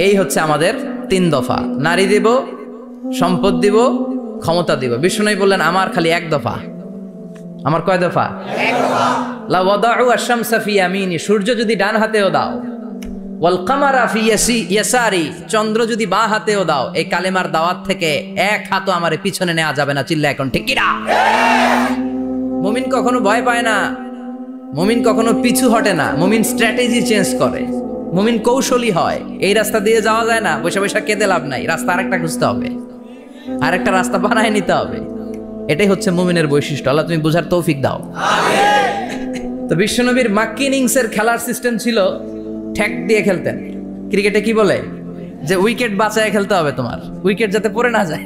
এই হচ্ছে আমাদের 3 দফা। নারী দিব, সম্পদ দিব, ক্ষমতা দিব। বিষ্ণু বললেন আমার খালি 1 দফা। আমার কয় দফা? 1 দফা। লা ওয়াদাউ আশ-শামসা ফি ইয়ামিনি, সূর্য যদি ডান হাতেও দাও, ওয়াল কামারা ফি ইয়াসারি, চন্দ্র যদি বাঁ হাতেও দাও, এই কালেমার দাওয়াত থেকে 1 হাতও আমারে পিছনে নেওয়া যাবে না। চিল্লা এখন ঠিক কি না? মুমিন কখনো ভয় পায় না, মুমিন কখনো পিছু হটে না, মুমিন স্ট্র্যাটেজি চেঞ্জ করে, মুমিন কৌশলী হয়। এই রাস্তা দিয়ে যাওয়া যায় না, বসে বসে কেঁদে লাভ নাই, রাস্তা আরেকটা খুঁজতে হবে, আরেকটা রাস্তা বানায় নিতে হবে। এটাই হচ্ছে মুমিনের বৈশিষ্ট্য। আল্লাহ তুমি বুঝার তৌফিক দাও। তো বিশ্বনবীর মাক্কি ইনিংসের খেলার সিস্টেম ছিল ঠ্যাক দিয়ে খেলতেন। ক্রিকেটে কি বলে যে উইকেট বাঁচায় খেলতে হবে, তোমার উইকেট যাতে পড়ে না যায়।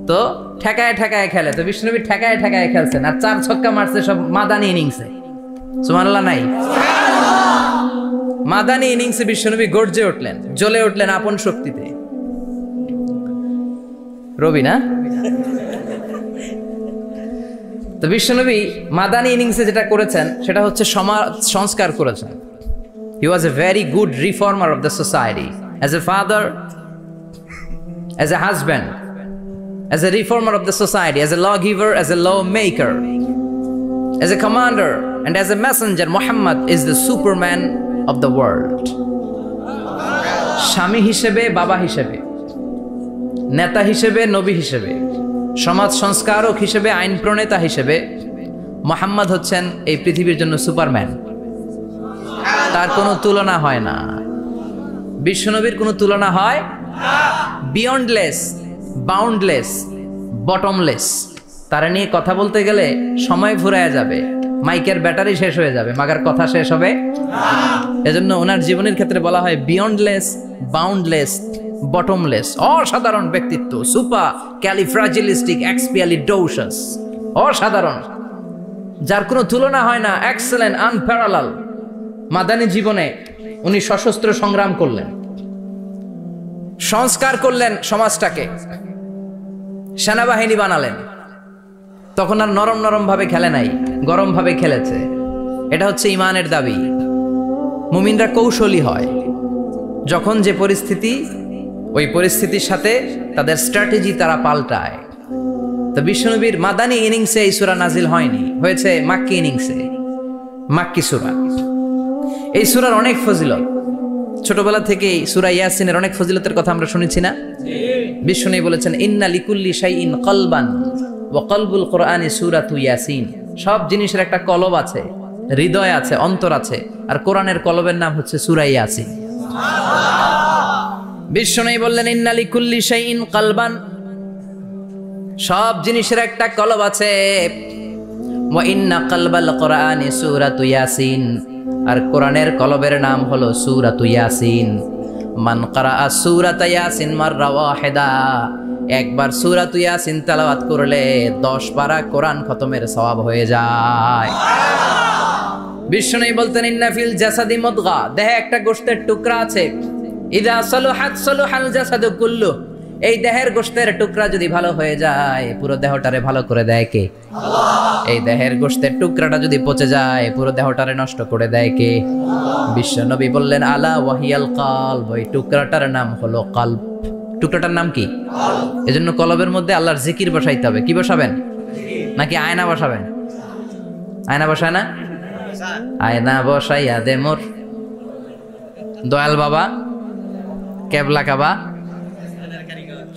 তো ঠেকায় ঠেকায় খেলে। তো বিশ্বনবী ঠেকায় ঠেকায় খেলছেন, আর 4 ছক্কা মারছে সব মাদানি ইনিংসে। সুবহানাল্লাহ নাই? মাদানি ইনিংসে বিশ্বনবী গর্জে উঠলেন, জ্বলে উঠলেন আপন শক্তিতে। রবি না? তো বিশ্বনবী মাদানি ইনিংসে যেটা করেছেন সেটা হচ্ছে সমাজ সংস্কার করেছেন। He was a very good reformer of the society. As a father, as a husband, as a reformer of the society, as a lawgiver, as a lawmaker, as a commander, and as a messenger, Muhammad is the Superman of the world. স্বামী হিসেবে, বাবা হিসেবে, নেতা হিসেবে, নবী হিসেবে, সমাজ সংস্কারক হিসেবে, আইন প্রণেতা হিসেবে মুহাম্মদ হচ্ছেন এই পৃথিবীর জন্য সুপারম্যান। তার কোনো তুলনা হয় না। বিশ্বনবীর কোনো তুলনা হয় বিয়ন্ডলেস, বাউন্ডলেস, বটমলেস। তারা নিয়ে কথা বলতে গেলে সময় ফুরায় যাবে, মাইকের ব্যাটারি শেষ হয়ে যাবে, মাগার কথা শেষ হবে। এজন্য ওনার জীবনের ক্ষেত্রে বলা হয় বিয়ন্ডলেস, বাউন্ডলেস, বটমলেস। অসাধারণ ব্যক্তিত্ব, সুপার ক্যালিফ্রাজিলিস্টিক এক্সপিয়ালিডোসাস, অসাধারণ, যার কোনো তুলনা হয় না, এক্সেলেন্ট, আনপ্যারালাল। মাদানী জীবনে উনি সশস্ত্র সংগ্রাম করলেন, সংস্কার করলেন সমাজটাকে, সেনাবাহিনী বানালেন। তখন আর নরম নরম ভাবে খেলে নাই, গরম ভাবে খেলেছে। এটা হচ্ছে ইমানের দাবি। মুমিনরা কৌশলী হয়। যখন যে পরিস্থিতি, ওই পরিস্থিতির সাথে তাদের স্ট্র্যাটেজি তারা পাল্টায়। তো বিশ্বনবীর মাদানী ইনিংসে এই সূরা নাজিল হয়নি, হয়েছে মাক্কি ইনিংসে, মাক্কি সূরা। এই সূরার অনেক ফজিলত, ছোটবেলা থেকেই সূরা ইয়াসিনের অনেক ফজিলতের কথা আমরা শুনেছি না? বিশ্বনবী বলেছেন ইন্না লিকুল্লি শাইইন কলবান ওয়া কলবুল কোরআনি সূরাতু ইয়াসিন। সব জিনিসের একটা কলব আছে, হৃদয় আছে, অন্তর আছে, আর কোরআনের কলবের নাম হচ্ছে সূরা ইয়াসিন। বিশ্বনবী বললেন ইন্না লিকুল্লি শাইইন কলবান, সব জিনিসের একটা কলব আছে। ওয়া ইন্না কলবাল কোরআনি সূরাতু ইয়াসিন, আর কোরআনের কলবের নাম হলো সূরাতু ইয়াসিন। মান ক্বারাআ সূরাতা ইয়াসিন মাররা ওয়াহিদা, একবার সূরাতু ইয়াসিন তেলাওয়াত করলে 10 পারা কোরআন খতমের সওয়াব হয়ে যায়। বিশ্বনবী বলতেন ইন্না ফিল জাসাদি মুদগা, দেহে একটা গোশতের টুকরা আছে, ইযা সালুহাত সালুহাল জাসাদু কুল্লু, এই দেহের গোশতের টুকরা যদি ভালো হয়ে যায় পুরো দেহটারে ভালো করে দেয় কে? আল্লাহ। এই দেহের গোশতের টুকরাটা যদি পচে যায় পুরো দেহটারে নষ্ট করে দেয় কে? বিশ্বনবী বললেন আলা ওয়াহিয়াল কলব, ওই টুকরাটার নাম হলো কলব। টুকরাটার নাম কি? কলব। এজন্য কলবের মধ্যে আল্লাহর জিকির বসাইতে হবে। কি বসাবেন? নাকি আয়না বসাবেন? আয়না বসায় না? আয়না বসাইয়া দে মোর দয়াল বাবা, কেবলা কাবা,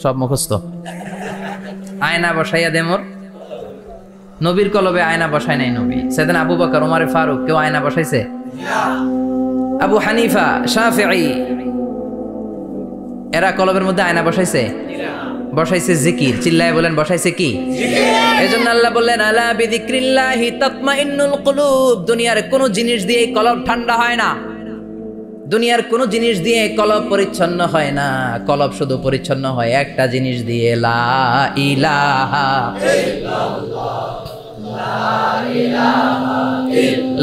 সব মুখস্থ। আয়না বসাইয়া দে মোর, নবীর কলবে আয়না বসায় নাই নবী। সেদিন আবু বকর, ওমর ফারুক, কেউ আয়না বসাইছে? আবু হানিফা, শাফিঈ, এরা কলবের মধ্যে আয়না বসাইছে? বসাইছে জিকির। চিল্লায় বলেন বসাইছে কি? এজন্য আল্লাহ বললেন আলা বিযিক্রিল্লাহি তাতমাইন্নুল কুলুব। দুনিয়ার কোন জিনিস দিয়ে কলব ঠান্ডা হয় না, দুনিয়ার কোন জিনিস দিয়ে কলব পরিচ্ছন্ন হয় না। কলব শুধু পরিচ্ছন্ন হয় একটা জিনিস দিয়ে, লা ইলাহা ইল্লাল্লাহ,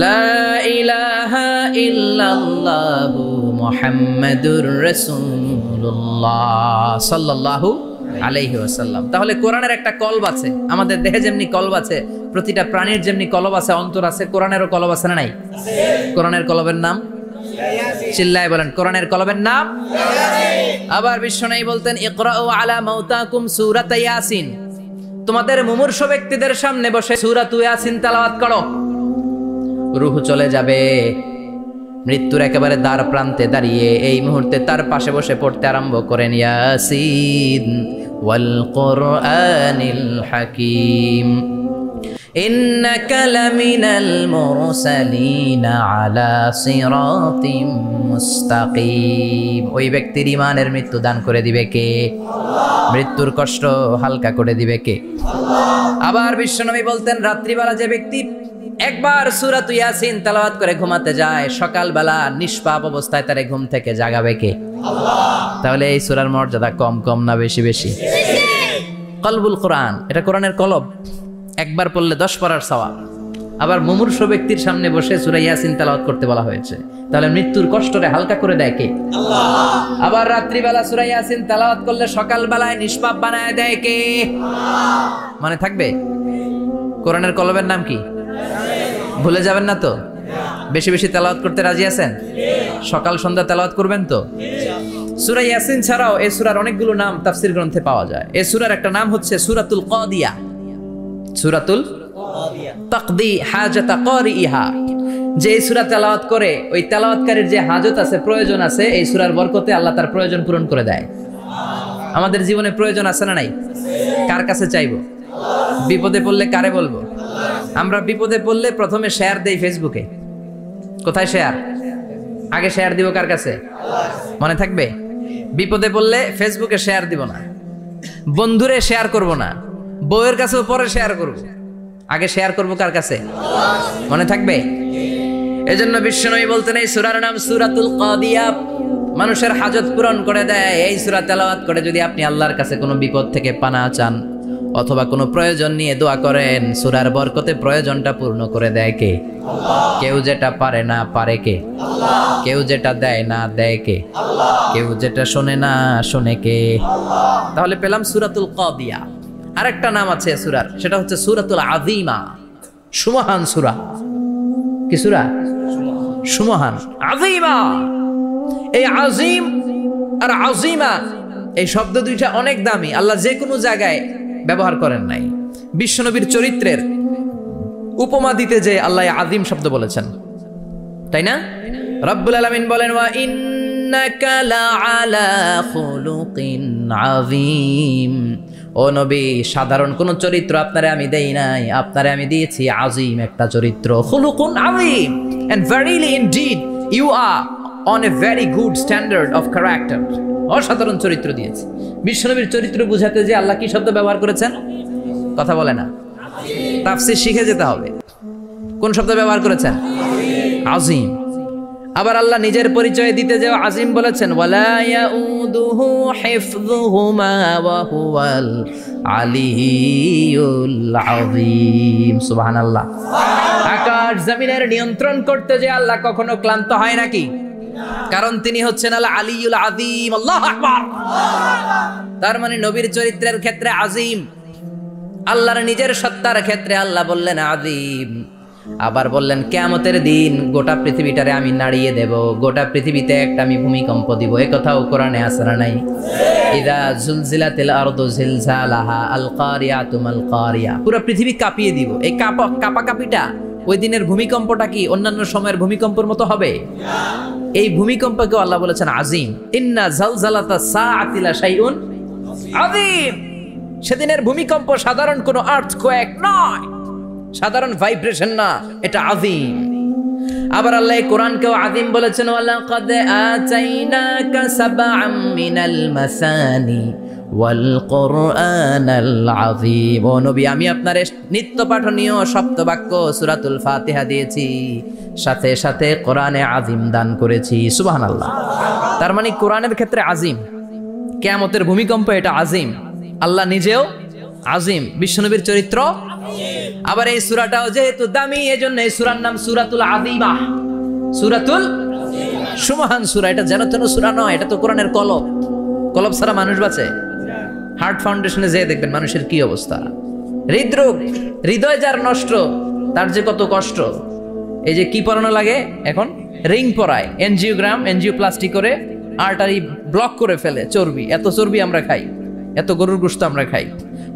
লা ইলাহা ইল্লাল্লাহ মুহাম্মাদুর রাসূলুল্লাহ সাল্লাল্লাহু আলাইহি ওয়াসাল্লাম। তাহলে কোরআনের একটা কলব আছে, আমাদের দেহে যেমনি কলব আছে, প্রতিটা প্রাণীর যেমনি কলব আছে, অন্তর আছে, কোরআনেরও কলব আছে না নাই? কোরআনের কলবের নাম চিল্লায় বলেন কোরআনের কলমের নাম আবার বিশ্বনবী বলতেন ইকরাউ আলা মাউতাকুম সূরাত ইয়াসিন, তোমাদের মুমূর্ষু ব্যক্তিদের সামনে বসে সূরাত ইয়াসিন তেলাওয়াত করো। রূহ চলে যাবে, মৃত্যুর একেবারে দ্বার প্রান্তে দাঁড়িয়ে এই মুহূর্তে তার পাশে বসে পড়তে আরম্ভ করেন ইয়াসিন ওয়াল কুরআনিল হাকীম ইন্নাকা লামিনাল মুরসালিনা আলা সিরাতিম মুস্তাকিম। ওই ব্যক্তির ঈমানের মৃত্যু দান করে দিবে কে? মৃত্যুর কষ্ট হালকা করে দিবে কে? আবার বিশ্বনবী বলতেন রাত্রিবেলা যে ব্যক্তি একবার সূরাত ইয়াসিন তেলাওয়াত করে ঘুমাতে যায়, সকালবেলা নিষ্পাপ অবস্থায় তারে ঘুম থেকে জাগাবে কে? তাহলে এই সূরার মর্যাদা কম কম না বেশি বেশি? কলবুল কোরআন, এটা কোরআনের কলব, একবার পড়লে 10 পড়ার সওয়াব। আবার মুমূর্ষু ব্যক্তির সামনে বসে সূরা ইয়াসিন তেলাওয়াত করতে বলা হয়েছে, তাহলে মৃত্যুর কষ্টরে হালকা করে দেয় কে? আল্লাহ। আবার রাত্রিবেলা সূরা ইয়াসিন তেলাওয়াত করলে সকালবেলায় নিষ্পাপ বানায় দেয় কে? আল্লাহ। মনে থাকবে কোরআনের কলবের নাম কি? ভুলে যাবেন না তো? বেশি বেশি তেলাওয়াত করতে রাজি আছেন? সকাল সন্ধ্যা তেলাওয়াত করবেন তো? সূরা ইয়াসিন ছাড়াও এই সূরার অনেকগুলো নাম তাফসীর গ্রন্থে পাওয়া যায়। এই সূরার একটা নাম হচ্ছে সূরাতুল কাদিয়া, সূরাতুল তাকদি হাজাতা কারিহা। যে এই সূরা তেলাওয়াত করে ওই তেলাওয়াতকারীর যে হাজত আছে, প্রয়োজন আছে, এই সূরার বরকতে আল্লাহ তার প্রয়োজন পূরণ করে দেয়। আমাদের জীবনে প্রয়োজন আছে না নাই? কার কাছে চাইবো? বিপদে পড়লে কারে বলবো? আমরা বিপদে পড়লে প্রথমে শেয়ার দেই ফেসবুকে। কোথায় শেয়ার? আগে শেয়ার দিব কার কাছে? মনে থাকবে? বিপদে পড়লে ফেসবুকে শেয়ার দিব না, বন্ধুরে শেয়ার করব না, বউয়ের কাছেও পরে শেয়ার করব, আগে শেয়ার করব কার কাছে? মনে থাকবে? এজন্য বিশ্বনবী বলতেন এই সূরার নাম সূরাতুল কাদিয়া, মানুষের হাজত পূরণ করে দেয়। এই সূরা তেলাওয়াত করে যদি আপনি আল্লাহর কাছে কোনো বিপদ থেকে পানা চান অথবা কোনো প্রয়োজন নিয়ে দোয়া করেন, সূরার বরকতে প্রয়োজনটা পূর্ণ করে দেয় কে? আল্লাহ। কেউ যেটা পারে না পারে কে? আল্লাহ। কেউ যেটা দেয় না দেয় কে? আল্লাহ। কেউ যেটা শোনে না শোনে কে? আল্লাহ। তাহলে পেলাম সূরাতুল কাদিয়া। আরেকটা নাম আছে সূরার, সেটা হচ্ছে সূরাতুল আযীমা, সুমহান সূরা। কি সূরা? সুমহান, আযীমা। এই আযীম আর আযীমা এই শব্দ দুইটা অনেক দামি, আল্লাহ যে কোনো জায়গায় ব্যবহার করেন নাই। বিশ্বনবীর চরিত্রের উপমা দিতে যে আল্লাহ আযীম শব্দ বলেছেন, তাই না? রব্বুল আলামিন বলেন ওয়া ইন্নাকা লাআলা খুলুকিন আযীম। ও নবী, সাধারণ কোন চরিত্র আপনারে আমি দেই নাই, আপনারে আমি দিয়েছি আযীম একটা চরিত্র, খুলুকুন আযীম। And verily indeed you are on a very good standard of character. অসাধারণ চরিত্র দিয়েছে। বিশ্বনবীর চরিত্র বুঝাতে যে আল্লাহ কি শব্দ ব্যবহার করেছেন? কথা বলে না, তাফসীর শিখে যেতে হবে। কোন শব্দ ব্যবহার করেছেন? আযীম। আবার আল্লাহ নিজের পরিচয় দিতে যে আযীম বলেছেন, ওয়ালা ইয়াউদুহু হিফযুহুমা ওয়া হুয়াল আলিয়্যুল আযীম। সুবহানাল্লাহ। আকাশ জমিনের নিয়ন্ত্রণ করতে যে আল্লাহ কখনো ক্লান্ত হয় নাকি? কারণ তিনি হচ্ছেন আল আলিয়ুল আযীম। আল্লাহু আকবার। তার মানে নবীর চরিত্রের ক্ষেত্রে আযীম, আল্লাহর নিজের সত্তার ক্ষেত্রে আল্লাহ বললেন আযীম। আবার বললেন কিয়ামতের দিন গোটা পৃথিবীটারে আমি নাড়িয়ে দেব, গোটা পৃথিবীতে একটা আমি ভূমিকম্প দিব। এই কথাও কোরআনে আছে না নাই? ইযা জুলজিলাতিল আরদু জিলজালাহা আল কারিয়াতু মাল কারিয়া। পুরো পৃথিবী কাঁপিয়ে দিব। এই কাঁপাকাঁপিটা ওই দিনের ভূমিকম্পটা কি অন্যান্য সময়ের ভূমিকম্পের মতো হবে? এই ভূমিকম্পকে আল্লাহ বলেছেন আযীম। ইন্না জালজালাতাস সাআতি লা শাইউন আযীম। সেদিনের ভূমিকম্প সাধারণ কোনো আর্থকোয়েক নয়, সাধারণ ভাইব্রেশন না, এটা আযীম। আবার আল্লাহ কোরআনকেও আযীম বলেছেন, ওয়ালাকাদ আতাইনাকা সাবআম মিনাল মাসানি ওয়াল কুরআনাল আযীম। ও নবী, আমি আপনারে নিত্য পাঠনীয় সপ্তবাক্য সূরাতুল ফাতিহা দিয়েছি, সাথে সাথে কোরআনে আযীম দান করেছি। সুবহানাল্লাহ। তার মানে কোরআনের ক্ষেত্রে আযীম, কিয়ামতের ভূমিকম্প এটা আযীম, আল্লাহ নিজেও আযীম, বিশ্বনবীর চরিত্র। আবার এই সূরাটাও যেহেতু দামি, এজন্য এই সূরার নাম সূরাতুল আযীমা, সূরাতুল সুমহান সূরা। এটা যেন তেন সূরা নয়, এটা তো কোরআনের কলব। কলব ছাড়া মানুষ বাঁচে? হার্ট ফাউন্ডেশনে যেয়ে দেখবেন মানুষের কি অবস্থা। হৃদরোগ, হৃদয় যার নষ্ট, তার যে কত কষ্ট। এই যে কি পড়ানো লাগে এখন? রিং পরায়, এনজিওপ্লাস্টি করে আর্টারি ব্লক করে ফেলে। চর্বি, এত চর্বি আমরা খাই, এত গরুর গোশত আমরা খাই।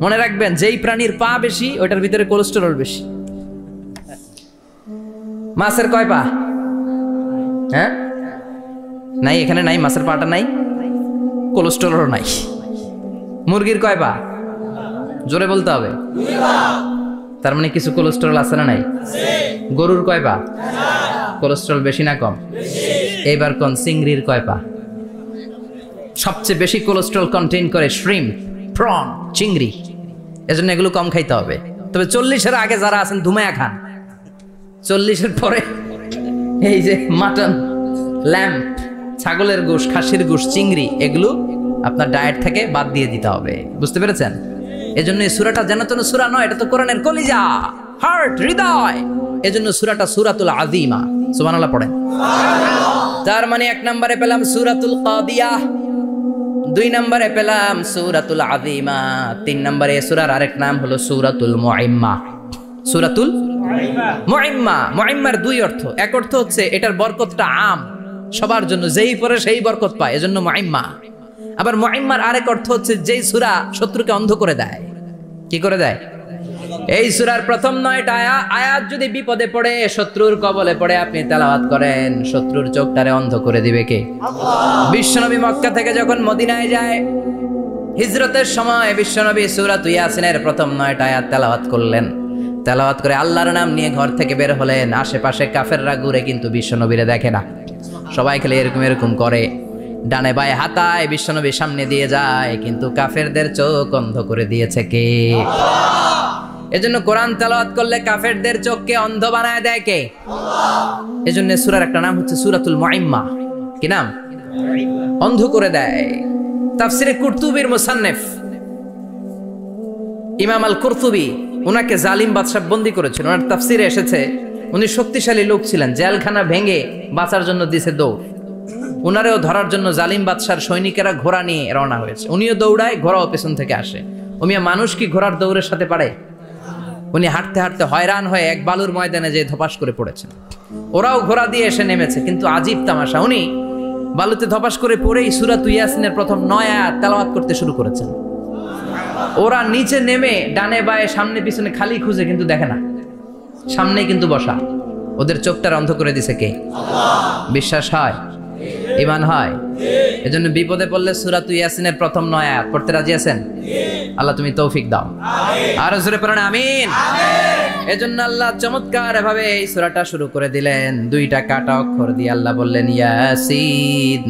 মনে রাখবেন, যেই প্রাণীর পা বেশি ওইটার ভিতরে কোলেস্টেরল বেশি। মাছের কয় পা? হ্যাঁ, নাই, এখানে নাই, মাছের পাটা নাই, কোলেস্টেরল নাই। মুরগির কয় পা? জোরে বলতে হবে। তার মানে কিছু কোলেস্টেরল আছে না নাই? গরুর কয় পা? কোলেস্টেরল বেশি না কম? এইবার কোন চিংড়ির কয় পা? সবচেয়ে বেশি কোলেস্টেরল কন্টেইন করে শ্রিম্প, প্রন, চিংড়ি। এজন্য এগুলো কম খাইতে হবে। তবে 40-এর আগে যারা আছেন ধুমায়া খান, 40-এর পরে এই যে মাটন, ল্যাম্প, ছাগলের গোশ, খাসির গোশ, চিংড়ি, এগুলো আপনার ডায়েট থেকে বাদ দিয়ে দিতে হবে। বুঝতে পেরেছেন? এজন্য এই সূরাটা যেন তেন সূরা নয়, এটা তো কোরআনের কলিজা, হার্ট, হৃদয়। এজন্য সূরাটা সূরাতুল আযীমা। সুবহানাল্লাহ পড়েন। তার মানে 1 নম্বরে পেলাম সূরাতুল কাদিয়াহ, 2 নম্বরে পেলাম সূরাতুল আযীমা, 3 নম্বরে সূরার আরেক নাম হলো সূরাতুল মুইম্মা। সূরাতুল মুইম্মা। মুইম্মার 2 অর্থ। এক অর্থ হচ্ছে এটার বরকতটা আম, সবার জন্য, যেই পড়ে সেই বরকত পায়, এজন্য মুইম্মা। আবার মুইম্মার আরেক অর্থ হচ্ছে যেই সূরা শত্রুকে অন্ধ করে দেয়। কি করে দেয়? এই সূরার প্রথম 9টা আয়াত যদি বিপদে পড়ে, শত্রুর কবলে পড়ে আপনি তেলাওয়াত করেন, শত্রুর চোখটারে অন্ধ করে দিবে কে? আল্লাহ। বিশ্বনবী মক্কা থেকে যখন মদিনায় যায়, হিজরতের সময় বিশ্বনবী সূরাতুল ইয়াসিনের প্রথম 9টা আয়াত তেলাওয়াত করলেন। তেলাওয়াত করে আল্লাহর নাম নিয়ে ঘর থেকে বের হলেন। আশেপাশে কাফেররা ঘুরে কিন্তু বিশ্বনবীরে দেখে না। সবাই খেলে এরকম করে, ডানে বায়ে হাতায় বিশ্বনবীর সামনে দিয়ে যায়, কিন্তু কাফেরদের চোখ অন্ধ করে দিয়েছে কে? আল্লাহ। এজন্য কোরআন তেলাওয়াত করলে কাফেরদের চোখকে অন্ধ বানায় দেয় কে? আল্লাহ। এজন্য সূরার একটা নাম হচ্ছে সূরাতুল মুইম্মা। কি নাম? অন্ধ করে দেয়। তাফসিরে কুরতুবির মুসান্নিফ ইমাম আল কুরতুবি, ওনাকে জালিম বাদশা বন্দী করেছিল। ওনার তাফসিরে এসেছে উনি শক্তিশালী লোক ছিলেন, জেলখানা ভেঙে বাঁচার জন্য দিছে দৌড়। উনারেও ধরার জন্য জালিম বাদশার সৈনিকেরা ঘোড়া নিয়ে রওনা হয়েছে। উনিও দৌড়ায়, ঘোড়াও পেছন থেকে আসে। উমিয়া মানুষ কি ঘোড়ার দৌড়ের সাথে পারে? উনি হাঁটতে হাঁটতে হয়রান হয়ে এক বালুর ময়দানে যে ধপাস করে পড়েছেন। ওরাও ঘোড়া দিয়ে এসে নেমেছে, কিন্তু আজীব তামাশা, উনি বালুতে ধপাস করে পড়েই সূরাতুল ইয়াসিনের প্রথম 9 আয়াত তেলাওয়াত করতে শুরু করেছেন। ওরা নিচে নেমে ডানে বায়ে সামনে পিছনে খালি খুঁজে, কিন্তু দেখে না, সামনে কিন্তু বসা। ওদের চোখটার অন্ধ করে দিছে কে? আল্লাহ। বিশ্বাস হয়? ঈমান হয়? এজন্য বিপদে পড়লে সূরাতুল ইয়াসিনের প্রথম 9 আয়াত পড়তে রাজি আছেন? আল্লাহ তুমি তৌফিক দাও। আর জোরে পড়েন আমিন। এজন্য আল্লাহ চমৎকার ভাবে এই সূরাটা শুরু করে দিলেন। 2টা কাটা অক্ষর দিয়ে আল্লাহ বললেন ইয়াসিন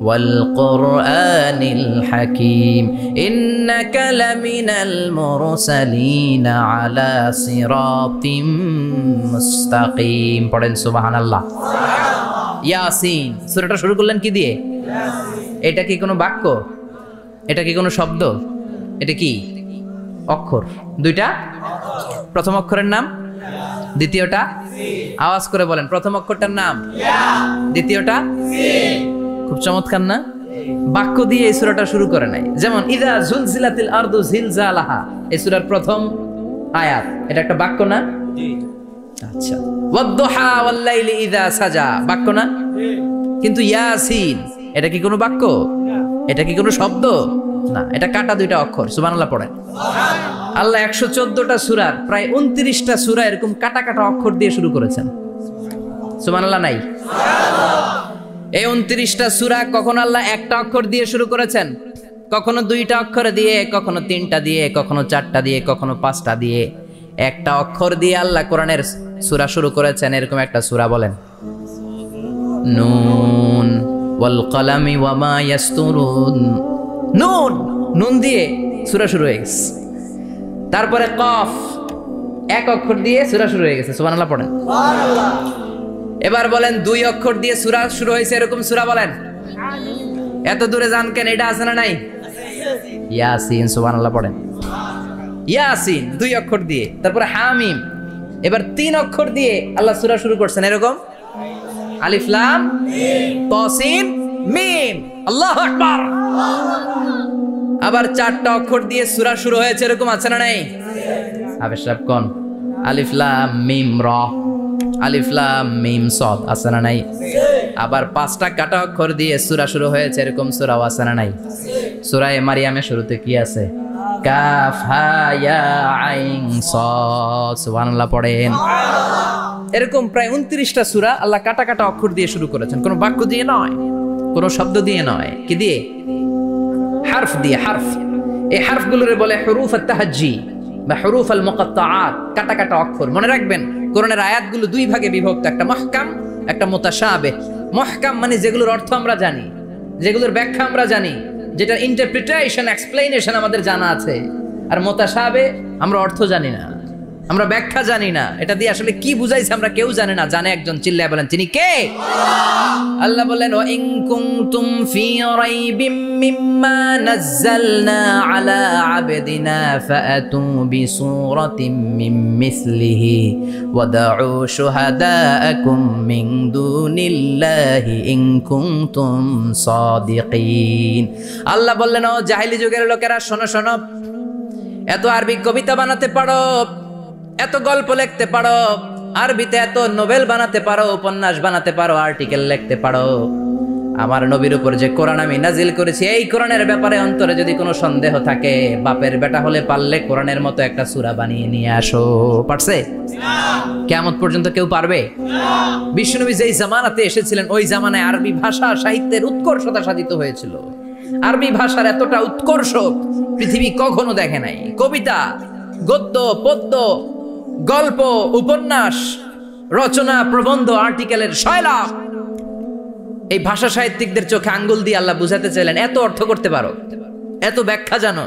ওয়াল কুরআনিল হাকীম ইন্নাকা লামিনাল মুরসালিন আলা সিরাতিম মুস্তাকিম। পড়েন সুবহানাল্লাহ। ইয়াসিন। সূরাটা শুরু করলেন কি দিয়ে? এটা কি কোনো বাক্য? এটা কি কোনো শব্দ? এটা কি অক্ষর? 2টা। প্রথম অক্ষরের নাম, দ্বিতীয়টা আওয়াজ করে বলেন। প্রথম অক্ষরটার নাম, দ্বিতীয়টা। খুব চমৎকার না? বাক্য দিয়ে এই সূরাটা শুরু করে নাই। যেমন ইযা জুলজিলাতিল আরদু জিলজালাহা, এই সূরার প্রথম আয়াত, এটা একটা বাক্য না? আচ্ছা। ওয়াদ-দুহা ওয়াল-লাইলি ইযা সাজা, বাক্য না? কিন্তু ইয়াসিন, এটা কি কোনো বাক্য? এটা কি কোনো শব্দ? না, এটা কাটা 2টা অক্ষর। সুবহানাল্লাহ পড়েন। আল্লাহ 114টা সূরার প্রায় 29টা সূরা এরকম কাটা কাটা অক্ষর দিয়ে শুরু করেছেন। সুবহানাল্লাহ নাই? এই 29টা সূরা কখনো আল্লাহ একটা অক্ষর দিয়ে শুরু করেছেন, কখনো 2টা অক্ষর দিয়ে, কখনো 3টা দিয়ে, কখনো 4টা দিয়ে, কখনো 5টা দিয়ে। একটা অক্ষর দিয়ে আল্লাহ কোরআনের সূরা শুরু করেছেন। এরকম একটা সূরা বলেন, নুন ওয়াল কলামি ওয়া মা ইয়াসতুরুন। নুন, নুন দিয়ে সূরা শুরু হয়ে গেছে। তারপরে কফ, এক অক্ষর দিয়ে সূরা শুরু হয়ে গেছে। সুবহানাল্লাহ পড়েন। সুবহানাল্লাহ। এবার বলেন 2 অক্ষর দিয়ে সূরা শুরু হয়েছে এরকম সূরা বলেন। এত দূরে যান কেন? এটা আছে না নাই? ইয়াসিন। সুবহানাল্লাহ পড়েন। ইয়াসিন 2 অক্ষর দিয়ে। তারপরে হামিম। এবার 3 অক্ষর দিয়ে আল্লাহ সূরা শুরু করছেন এরকম, আলিফ লাম মিম তাসিন মিম। আল্লাহু আকবার। আবার 4টা অক্ষর দিয়ে সূরা শুরু হয়েছে এরকম আছে না নাই? হাফেজ সাহেব কোন? আলিফ লাম মিম রা। আলিফ লাম মিম সাদ আছে না নাই? আবার 5টা কাটা অক্ষর দিয়ে সূরা শুরু হয়েছে, এরকম সূরাও আছে না নাই? সূরা মারিয়ামের শুরুতে কি আছে? কাফ হা ইয়া আইন সাদ, সুবহানাল্লাহ পড়েন। এরকম প্রায় 29টা সূরা আল্লাহ কাটা কাটা অক্ষর দিয়ে শুরু করেছেন, কোনো বাক্য দিয়ে নয়, কোনো শব্দ দিয়ে নয়, কি দিয়ে? হারফ দিয়ে। হারফ, এই হারফগুলোরে বলে হুরুফ আত-তাহাজ্জি বা হুরুফ আল-মুকাত্তাআত, কাটা কাটা অক্ষর। মনে রাখবেন কোরআনের আয়াতগুলো দুই ভাগে বিভক্ত, একটা মুহকাম, একটা মুতাশাবিহ। মুহকাম মানে যেগুলোর অর্থ আমরা জানি, যেগুলোর ব্যাখ্যা আমরা জানি, যেটার ইন্টারপ্রিটেশন এক্সপ্লেনেশন আমাদের জানা আছে। আর মুতাশাবিহ আমরা অর্থ জানি না, আমরা ব্যাখ্যা জানি না, এটা দিয়ে আসলে কি বুঝাইছে আমরা কেউ জানে না। জানে একজন, চিল্লায় বলেন তিনি কে? আল্লাহ বলেন ওয়া ইন কুনতুম ফি রাইবিম মিম্মা নাযালনা আলা আবদিনা ফাআতু বিসূরাতিন মিন মিসলিহি ওয়া দাউ শুহাদাআকুম মিন দুনিল্লাহি ইন কুনতুম সাদিকিন। আল্লাহ বললেন ও জাহেলি যুগের লোকেরা, শোনো শোনো, এত আরবি কবিতা বানাতে পারো, এত গল্প লিখতে পারো, আরবিতে এত নোবেল বানাতে পারো, উপন্যাস বানাতে পারো, আর্টিকেল লিখতে পারো, আমার নবীর উপর যে কোরআন আমি নাজিল করেছি এই কোরআনের ব্যাপারে অন্তরে যদি কোনো সন্দেহ থাকে, বাপের বেটা হলে পারলে কোরআনের মতো একটা সূরা বানিয়ে নিয়ে আসো। পারছে? কিয়ামত পর্যন্ত কেউ পারবে? বিশ্বনবী যেই জামানাতে এসেছিলেন ওই জামানায় আরবি ভাষা সাহিত্যের উৎকর্ষতা সাধিত হয়েছিল। আরবি ভাষার এতটা উৎকর্ষ পৃথিবী কখনো দেখে নাই। কবিতা, গদ্য, পদ্য, গল্প, উপন্যাস, রচনা, প্রবন্ধ, আর্টিকেলের শয়লাভ। এই ভাষা সাহিত্যিকদের চোখে আঙ্গুল দিয়ে আল্লাহ বুঝাতে চাইলেন, এত অর্থ করতে পারো, এত ব্যাখ্যা জানো,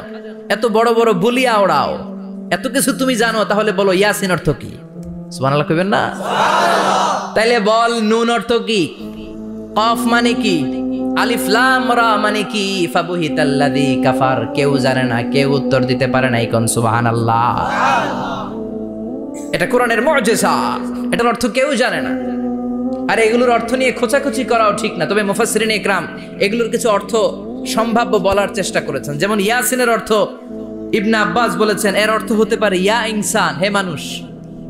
এত বড় বড় বলিয়া ওড়াও, এত কিছু তুমি জানো, তাহলে বলো ইয়াসিন অর্থ কি? সুবহানাল্লাহ কইবেন না? তাইলে বল নুন অর্থ কি? কফ মানে কি? আলিফ লাম রা মানে কি? ফাবুহিতাল্লাযী কাফার। কেউ জানে না, কেউ উত্তর দিতে পারে না। কোন সুবহানাল্লাহ। এটা কোরআনের মুজিজা, এটার অর্থ কেউ জানে না। আর এগুলোর অর্থ নিয়ে খোঁচাখুচি করাও ঠিক না। তবে মুফাসসিরিন ইকরাম এগুলোর কিছু অর্থ সম্ভাব্য বলার চেষ্টা করেছেন। যেমন ইয়াসিনের অর্থ ইবনে আব্বাস বলেছেন এর অর্থ হতে পারে ইয়া ইনসান, হে মানুষ।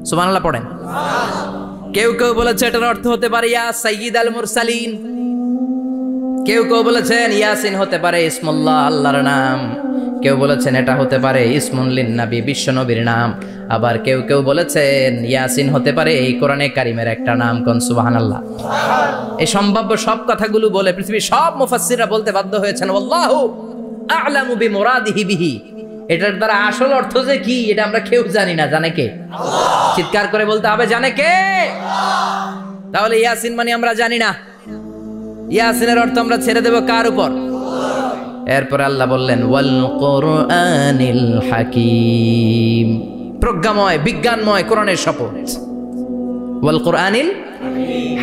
সুবহানাল্লাহ পড়েন। কেউ কেউ বলেছে এটার অর্থ হতে পারে ইয়া সাইয়্যিদ আল মুরসালিন। কেউ কেউ বলেছেন ইয়াসিন হতে পারে ইসমুল্লাহ, আল্লাহর নাম। কেউ বলেছেন এটা হতে পারে ইসমুন লিন নবী, বিশ্ব নবীর নাম। আবার কেউ কেউ বলেছেন ইয়াসিন হতে পারে এই কোরআনে কারিমের একটা নাম। কোন সুবহানাল্লাহ। এই সম্ভাব্য সব কথাগুলো বলে পৃথিবীর সব মুফাসসিররা বলতে বাধ্য হয়েছেন আল্লাহু আ'লামু বিমুরাদিহি বিহি। এটার দ্বারা আসল অর্থ যে কি এটা আমরা কেউ জানি না। জানে কে? আল্লাহ। চিৎকার করে বলতে হবে, জানে কে? আল্লাহ। তাহলে ইয়াসিন মানে আমরা জানি না। ইয়াসিনের অর্থ আমরা ছেড়ে দেব কার উপর? এরপর আল্লাহ বললেন ওয়াল কোরআনিল হাকিম, প্রজ্ঞাময় বিজ্ঞানময় কোরআনের শপথ। ওয়াল কোরআনিল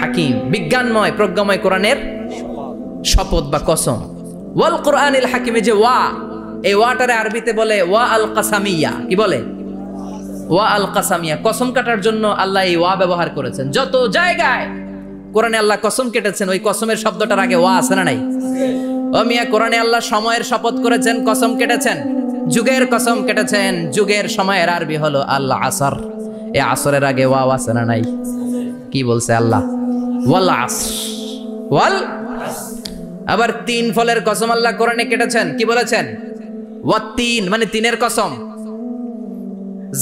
হাকিম, বিজ্ঞানময় প্রজ্ঞাময় কোরআনের শপথ বা কসম। ওয়াল কোরআনিল হাকিমে যে ওয়া, এই ওয়াটারে আরবিতে বলে ওয়া আল কাসামিয়া। কি বলে? ওয়া আল কাসামিয়া। কসম কাটার জন্য আল্লাহ এই ওয়া ব্যবহার করেছেন। যত জায়গায় কোরআনে আল্লাহ কসম কেটেছেন ওই কসমের শব্দটার আগে ওয়া আছে না নাই? ও মিয়া, কোরআনে আল্লাহ সময়ের শপথ করেছেন, কসম কেটেছেন, যুগের কসম কেটেছেন। যুগের সময়ের আরবি হলো আল আসর। এই আসরের আগে ওয়া আছে না নাই? কি বলছে আল্লাহ? ওয়াল আসর, ওয়াল। আবার তিন ফলের কসম আল্লাহ কোরআনে কেটেছেন, কি বলেছেন? ওয়াত-তিন মানে তিনের কসম।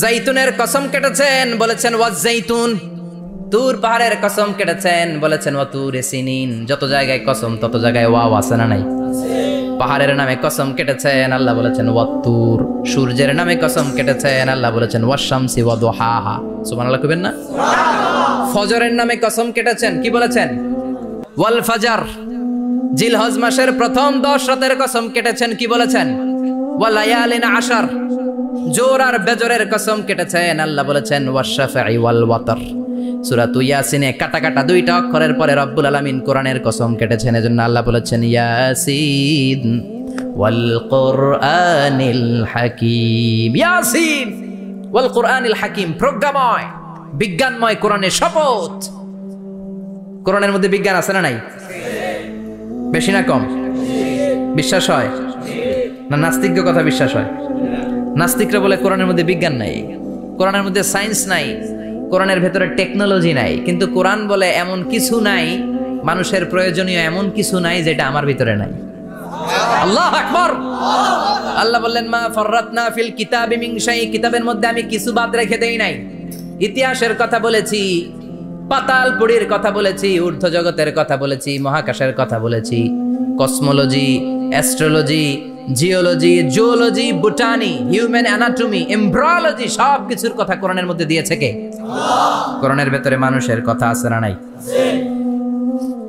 জাইতুনের কসম কেটেছেন, বলেছেন ওয়াজ জাইতুন। তুর পাহাড়ের কসম কেটেছেন, বলেছেন ওয়া তুরে সিনিন। যত জায়গায় কসম তত জায়গায় ওয়াও আছে না নাই? পাহাড়ের নামে কসম কেটেছেন, আল্লাহ বলেছেন ওয়া তুর। সূর্যের নামে কসম কেটেছেন, আল্লাহ বলেছেন ওয়াশ শামসি ওয়া দুহাহা। সুবহানাল্লাহ কইবেন না? ফজরের নামে কসম কেটেছেন, কি বলেছেন? ওয়াল ফাজর। জিলহজ মাসের প্রথম 10 রাতের কসম কেটেছেন, কি বলেছেন? ওয়া লায়ালিন আশর। জোর আর বেজরের কসম কেটেছেন, আল্লাহ বলেছেন ওয়াশ শাফঈ ওয়াল ওয়াতর। সূরা ইয়াসিনে কাটা কাটা 2টা অক্ষরের পরে রব্বুল আলামিন কোরআনের কসম কেটেছেন। এজন্য আল্লাহ বলেছেন ইয়াসিন ওয়াল কোরআনিল হাকিম। ইয়াসিন ওয়াল কোরআনিল হাকিম, প্রজ্ঞাময় বিজ্ঞানময় কোরআনের শপথ। কোরআনের মধ্যে বিজ্ঞান আছে না নাই? বেশি না কম? বিশ্বাস হয় না? নাস্তিকদের কথা বিশ্বাস হয়? নাস্তিকরা বলে কোরআনের মধ্যে বিজ্ঞান নাই, কোরআনের মধ্যে সায়েন্স নাই, কোরআনের ভেতরে টেকনোলজি নাই, কিন্তু কোরআন বলে এমন কিছু নাই, মানুষের প্রয়োজনীয় এমন কিছু নাই যেটা আমার ভিতরে নাই। আল্লাহু আকবার। আল্লাহ বললেন মা ফাররাতনা ফিল কিতাবি মিন শাই, কিতাবের মধ্যে আমি কিছু বাদ রেখে দেই নাই। ইতিহাসের কথা বলেছি, পাতালপুরীর কথা বলেছি, ঊর্ধ্ব জগতের কথা বলেছি, মহাকাশের কথা বলেছি, cosmology, astrology, geology, zoology, botany, human anatomy, embryology, সব কিছুর কথা কোরআনের মধ্যে দিয়েছে কে? কোরআনের ভেতরে মানুষের কথা আছে না নাই?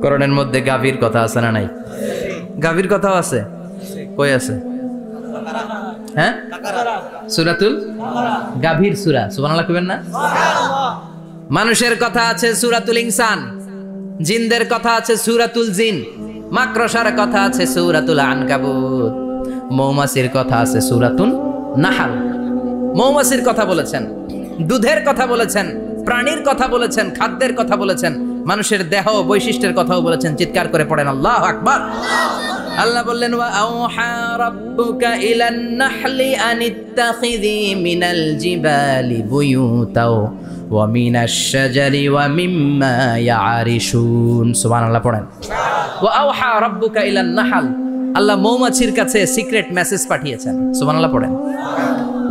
কোরআনের মধ্যে গাভীর কথা আছে না নাই? গাভীর কথাও আছে। কই আছে? হ্যাঁ, সূরাতুল গাভীর সূরা, সুবহানাল্লাহ কইবেন না? মানুষের কথা আছে সূরাতুল ইনসান, জিনদের কথা আছে সূরাতুল জিন, মাকড়সার কথা আছে সূরাতুল আনকাবুত, মৌমাছির কথা আছে সূরাতুন নাহাল। মৌমাছির কথা বলেছেন, দুধের কথা বলেছেন, প্রাণীর কথা বলেছেন, খাদ্যের কথা বলেছেন, মানুষের দেহ বৈশিষ্ট্যের কথাও বলেছেন। চিৎকার করে পড়েন আল্লাহু আকবার। আল্লাহ বললেন ওয়া আওহা রাব্বুকা ইলান নাহলি আনিত্তাখিযি মিনাল জিবালি বুয়ুতাও ওয়া মিনাশ শাজারি ওয়া মিম্মা ইয়ারিশুন। সুবহানাল্লাহ পড়েন। ওয়া আওহা রাব্বুকা ইলান নাহল, আল্লাহ মৌমাছির কাছে সিক্রেট মেসেজ পাঠিয়েছেন। সুবহানাল্লাহ পড়েন।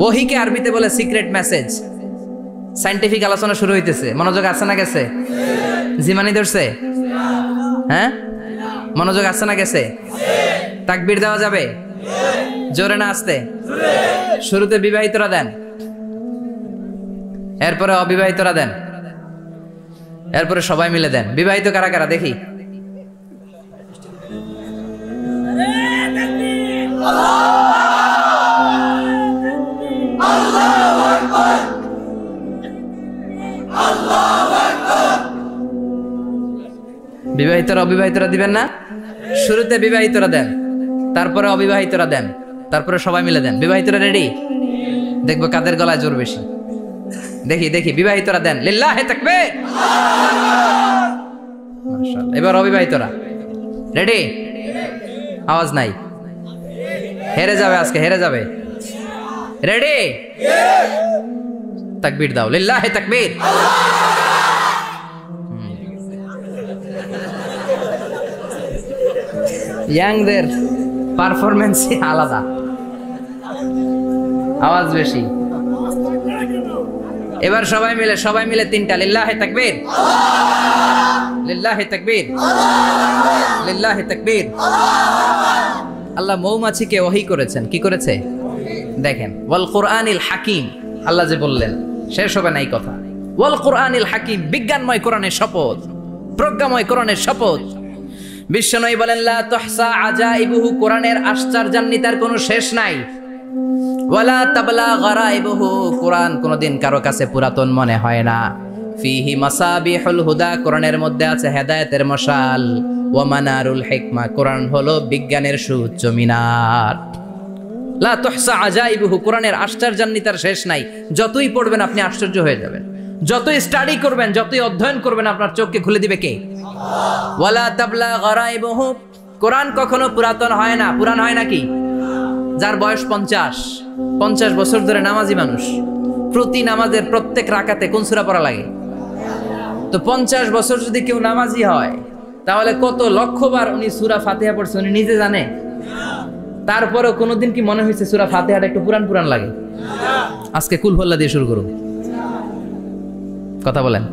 ওহীকে আরবিতে বলে সিক্রেট মেসেজ। সায়েন্টিফিক আলোচনা শুরু হইতেছে, মনোযোগ আছে না গেছে? জিমানি ধরছে? হ্যাঁ, মনোযোগ আছে না গেছে? তাকবীর দেওয়া যাবে? জোরে না আস্তে? শুরুতে বিবাহিতরা দেন, এরপরে অবিবাহিতরা দেন, এরপরে সবাই মিলে দেন। বিবাহিত কারা কারা দেখি? বিবাহিতরা অবিবাহিতরা দিবেন না? শুরুতে বিবাহিতরা দেন, তারপরে অবিবাহিতরা দেন, তারপরে সবাই মিলে দেন। বিবাহিতরা রেডি? দেখবো কাদের গলায় জোর বেশি। দেখি দেখি, বিবাহিতরা দেন, লিল্লাহি তাকবীর। মাশাআল্লাহ। এবার অবিবাহিতরা রেডি? আওয়াজ নাই, হেরে যাবে আজকে, হেরে যাবে। রেডি? তাকবীর দাও, লিল্লাহি তাকবীর। ইয়াংদের পারফরমেন্সই আলাদা, আওয়াজ বেশি। এবার সবাই মিলে তিনটা, লিল্লাহি তাকবীর, লিল্লাহি তাকবীর, লিল্লাহি তাকবীর। আল্লাহ মৌমাছিকে ওহী করেছেন। কি করেছে দেখেন, ওয়াল কুরআনিল হাকিম, আল্লাহ যে বললেন শেষ হবে না এই কথা। ওয়াল কুরআনিল হাকিম, বিজ্ঞানময় কোরআনের শপথ, প্রজ্ঞাময় কোরআনের শপথ। বিশ্বনবী বলেন লা তুহসা আজাইবুহু, কোরআনের আশ্চর্যান্বিতার কোনো শেষ নাই। ওয়ালা তাবলা গারাইবুহু, কোরআন কোনদিন কারো কাছে পুরাতন মনে হয় না। ফিহি মাসাবিহুল হুদা, কোরআনের মধ্যে আছে হেদায়েতের মশাল। ওয়া মানারুল হিকমা, কোরআন হলো বিজ্ঞানের সুউচ্চ মিনার। লা তুহসা আজাইবুহু, কোরআনের আশ্চর্যান্বিতার শেষ নাই। যতই পড়বেন আপনি আশ্চর্য হয়ে যাবেন, যতই স্টাডি করবেন, যতই অধ্যয়ন করবেন, আপনার চোখকে খুলে দিবে কে? ওয়ালা তাবলা গারাইবুহু, কোরআন কখনো পুরাতন হয় না। পুরান হয় নাকি? যার বয়স 50 বছর ধরে নামাজি মানুষ, প্রতি নামাজের প্রত্যেক রাকাতে কোন সূরা পড়া লাগে? তো 50 বছর যদি কেউ নামাজি হয়, তাহলে কত লক্ষবার উনি সূরা ফাতিহা পড়ছে উনি নিজে জানে? তারপরেও কোনোদিন কি মনে হয়েছে সূরা ফাতিহাটা একটু পুরান পুরান লাগে? আজকে কুল হল্লা দিয়ে শুরু করুন, কথা বলেন।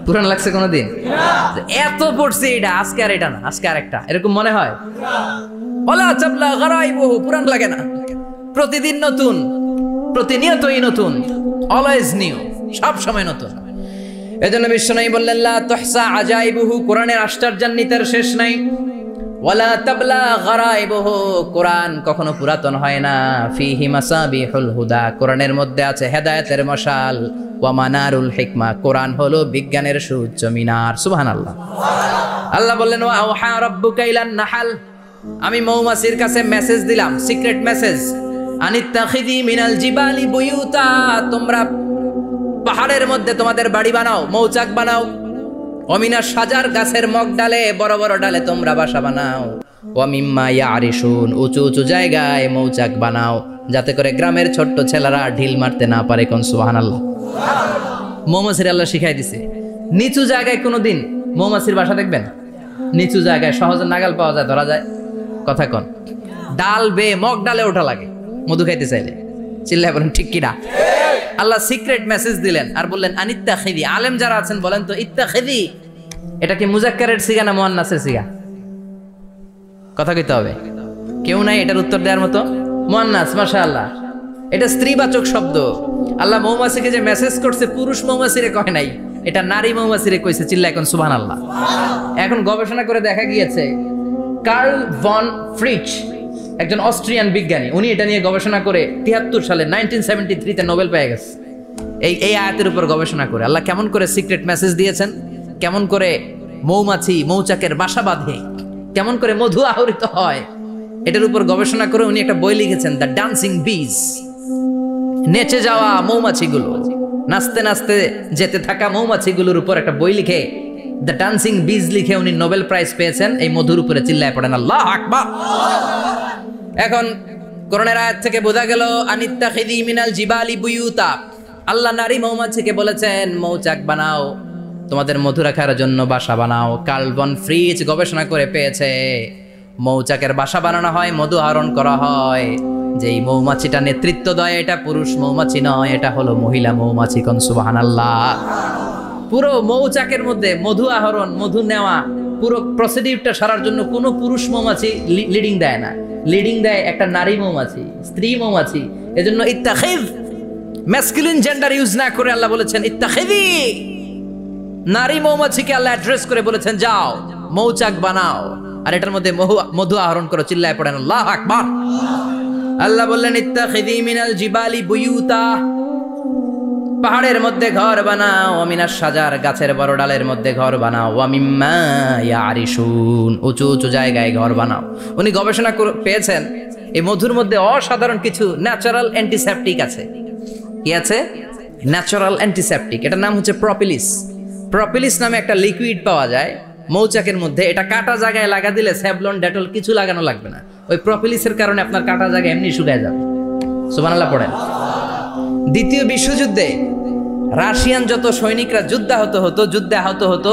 পুরান লাগছে কোনোদিন? এত পড়ছে এটা, আজকে আর এটা না, আজকে আর একটা, এরকম মনে হয়? ওয়ালা তাবলা গারাইবুহু, পুরান লাগে না। প্রতিদিন নতুন, প্রতিনিয়তই নতুন, অলওয়েজ নিউ, সব সময় নতুন। এজন্য বিশ্বনবী বললেন লা তুহসা আজাইবুহু, কোরআনের আশ্চর্যান্বিতার শেষ নাই। ওয়ালা তাবলা গারাইবুহু, কোরআন কখনো পুরাতন হয় না। ফিহি মাসাবিহুল হুদা, কোরআনের মধ্যে আছে হেদায়েতের মশাল। ওয়া মানারুল হিকমা, কোরআন হলো বিজ্ঞানের সুউচ্চ মিনার। সুবহানাল্লাহ। আল্লাহ বললেন ওয়া আওহা রাব্বুকা ইলান নাহাল, আমি মৌমাছির কাছে মেসেজ দিলাম, সিক্রেট মেসেজ। আনিত্তাখিযি মিনাল জিবালি বুয়ুতা, তোমরা পাহাড়ের মধ্যে তোমাদের বাড়ি বানাও, মৌচাক বানাও। ওমিনা সাজার, গাছের মগ ডালে, বড় বড় ডালে তোমরা বাসা বানাও। ওয়া মিম্মা ইয়ারিশুন, উঁচু উঁচু জায়গায় মৌচাক বানাও, যাতে করে গ্রামের ছোট্ট ছেলেরা ঢিল মারতে না পারে। কোন সুবহানাল্লাহ। মৌমাছির আল্লাহ শিখাই দিছে। নিচু জায়গায় কোনোদিন মৌমাছির বাসা দেখবেন? নিচু জায়গায় সহজে নাগাল পাওয়া যায়, ধরা যায়। কথা কন, ডাল বেয়ে মগ ডালে ওঠা লাগে মধু খাইতে চাইলে। চিল্লায় বলেন ঠিক কিনা? আল্লাহ সিক্রেট মেসেজ দিলেন আর বললেন আনিত্তাখিদি। আলেম যারা আছেন বলেন তো, ইত্তাখিদি এটা কি মুজাক্কারের সিগা না মুয়ান্নাসের সিগা? কথা কইতে হবে। কেউ নাই এটার উত্তর দেওয়ার মতো? মুয়ান্নাস, মাশাআল্লাহ। এটা স্ত্রীবাচক শব্দ। আল্লাহ মৌমাছিকে যে মেসেজ করছে পুরুষ মৌমাছিরে কয় নাই, এটা নারী মৌমাছিরে কইছে। চিল্লায় এখন সুবহানাল্লাহ। এখন গবেষণা করে দেখা গিয়েছে, কার্ল ভন ফ্রিচ একজন অস্ট্রিয়ান বিজ্ঞানী, উনি এটা নিয়ে গবেষণা করে 73 সালে 1973 নোবেল পেয়ে গেছে। এই আয়াতের উপর গবেষণা করে আল্লাহ কেমন করে সিক্রেট মেসেজ দিয়েছেন, কেমন করে মৌমাছি মৌচাকের বাসা বাঁধে, কেমন করে মধু আহরিত হয়, এটার উপর গবেষণা করে উনি একটা বই লিখেছেন, দ্য ডান্সিং বিজ। নেচে যাওয়া মৌমাছিগুলো, নাচতে নাচতে যেতে থাকা মৌমাছিগুলোর উপর একটা বই লিখে, দ্য ডান্সিং বিজ লিখে উনি নোবেল প্রাইজ পেয়েছেন এই মধুর উপরে। চিল্লায় পড়েন আল্লাহু আকবার। এখন কোরআনের আয়াত থেকে বোঝা গেল আনিত্তাখিদি মিনাল জিবালি বুয়ুতা। আল্লাহ নারী মৌমাছিকে বলেছেন মৌচাক বানাও, তোমাদের মধু রাখার জন্য বাসা বানাও। কার্ল ভন ফ্রিচ গবেষণা করে পেয়েছে মৌচাকের বাসা বানানো হয়, মধু আহরণ করা হয়। যেই মৌমাছিটা নেতৃত্ব দেয় এটা পুরুষ মৌমাছি নয়, এটা হলো মহিলা মৌমাছি। কোন সুবহানাল্লাহ। পুরো মৌচাকের মধ্যে মধু আহরণ, মধু নেওয়া, পুরো প্রসিডিউরটা সারার জন্য কোনো পুরুষ মৌমাছি লিডিং দেয় না, লিডিং দেয় একটা নারী মৌমাছি, স্ত্রী মৌমাছি। এজন্য ইত্তাখিদ, ম্যাসকুলিন জেন্ডার ইউজ না করে আল্লাহ বলেছেন ইত্তাখিদি। নারী মৌমাছিকে আল্লাহ অ্যাড্রেস করে বলেছেন যাও মৌচাক বানাও আর এটার মধ্যে মধু আহরণ করো। চিল্লায় পড়েন আল্লাহু আকবার। আল্লাহ বললেন ইত্তাখিদি মিনাল জিবালি বুয়ুতা, পাহাড়ের মধ্যে ঘর বানাও, মিনাশ শাজার গাছের বড় ডালের মধ্যে ঘর বানাও, ওয়া মিম্মা ইয়ারিশুন উঁচু উঁচু জায়গায় ঘর বানাও। উনি গবেষণা পেয়েছেন এই মধুর মধ্যে অসাধারণ কিছু ন্যাচারাল অ্যান্টিসেপটিক আছে। কি আছে? Natural antiseptic. এটার নাম হচ্ছে প্রপিলিস। প্রপিলিস নামে একটা লিকুইড পাওয়া যায় মৌচাকের মধ্যে। এটা কাটা জায়গায় লাগা দিলে স্যাভলন ডেটল কিছু লাগানো লাগবে না। ওই প্রপিলিসের কারণে আপনার কাটা জায়গা এমনি শুকায় যাবে। সুবহানাল্লাহ পড়েন। দ্বিতীয় বিশ্বযুদ্ধে রাশিয়ান যত সৈনিকরা যুদ্ধে আহত হতো,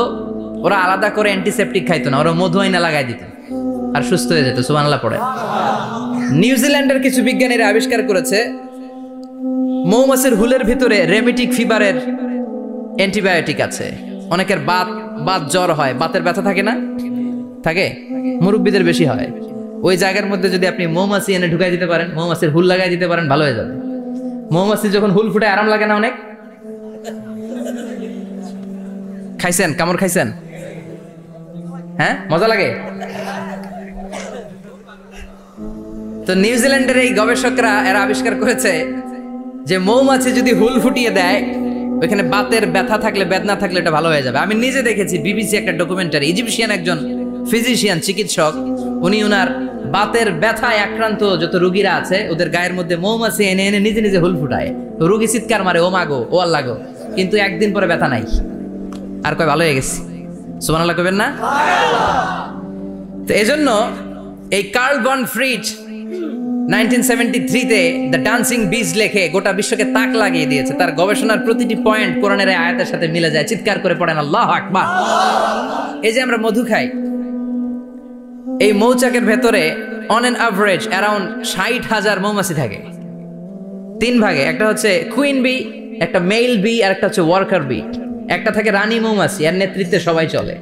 ওরা আলাদা করে অ্যান্টিসেপটিক খাইতো না, ওরা মধু আইনা লাগাই দিত আর সুস্থ হয়ে যেত। সুবহানাল্লাহ পড়েন। নিউজিল্যান্ডের কিছু বিজ্ঞানীরা আবিষ্কার করেছে মৌমাছির হুলের ভিতরে রেমিটিক ফিভারের অ্যান্টিবায়োটিক আছে। অনেকের বাত জ্বর হয়, বাতের ব্যথা থাকে না? থাকে, মুরব্বীদের বেশি হয়। ওই জায়গার মধ্যে যদি আপনি মৌমাছি এনে ঢুকাই দিতে পারেন, মৌমাছির হুল লাগাই দিতে পারেন, ভালো হয়ে যাবে। মৌমাছি যখন হুল ফুটে আরাম লাগে না অনেক? খাইছেন? কামড় খাইছেন? হ্যাঁ, মজা লাগে। তো নিউজিল্যান্ডের এই গবেষকরা এরা আবিষ্কার করেছে যে মৌমাছি যদি হুল ফুটিয়ে দেয়, ওইখানে বাতের ব্যথা থাকলে, বেদনা থাকলে এটা ভালো হয়ে যাবে। আমি নিজে দেখেছি, বিবিসি একটা ডকুমেন্টারি। ইজিপশিয়ান একজন ফিজিশিয়ান, চিকিৎসক, উনি ওনার বাতের ব্যথায় আক্রান্ত যত রোগীরা আছে ওদের গায়ের মধ্যে মৌমাছি এনে এনে নিজে নিজে হুল ফুটায়। রোগী চিৎকার মারে, ও মাগো, ও আল্লাহ গো, কিন্তু একদিন পরে ব্যথা নাই আর কয় ভালো হয়ে গেছে। সুবহানাল্লাহ কইবেন না? তো এজন্য এই কার্ল ভন ফ্রিচ 1973-তে দ্য ডান্সিং বিজ লেখে গোটা বিশ্বকে তাক লাগিয়ে দিয়েছে। তার গবেষণার প্রতিটি পয়েন্ট কোরআনের আয়াতের সাথে মিলে যায়। চিৎকার করে পড়েন আল্লাহু আকবার। এই যে আমরা মধু খাই, এই মৌচাকের ভেতরে অন এন অ্যাভারেজ অ্যারাউন্ড 60,000 মৌমাছি থাকে। 3 ভাগে, একটা হচ্ছে কুইন বি, একটা মেল বি, আর একটা হচ্ছে ওয়ার্কার বি। একটা থাকে রানী মৌমাছি, এর নেতৃত্বে সবাই চলে।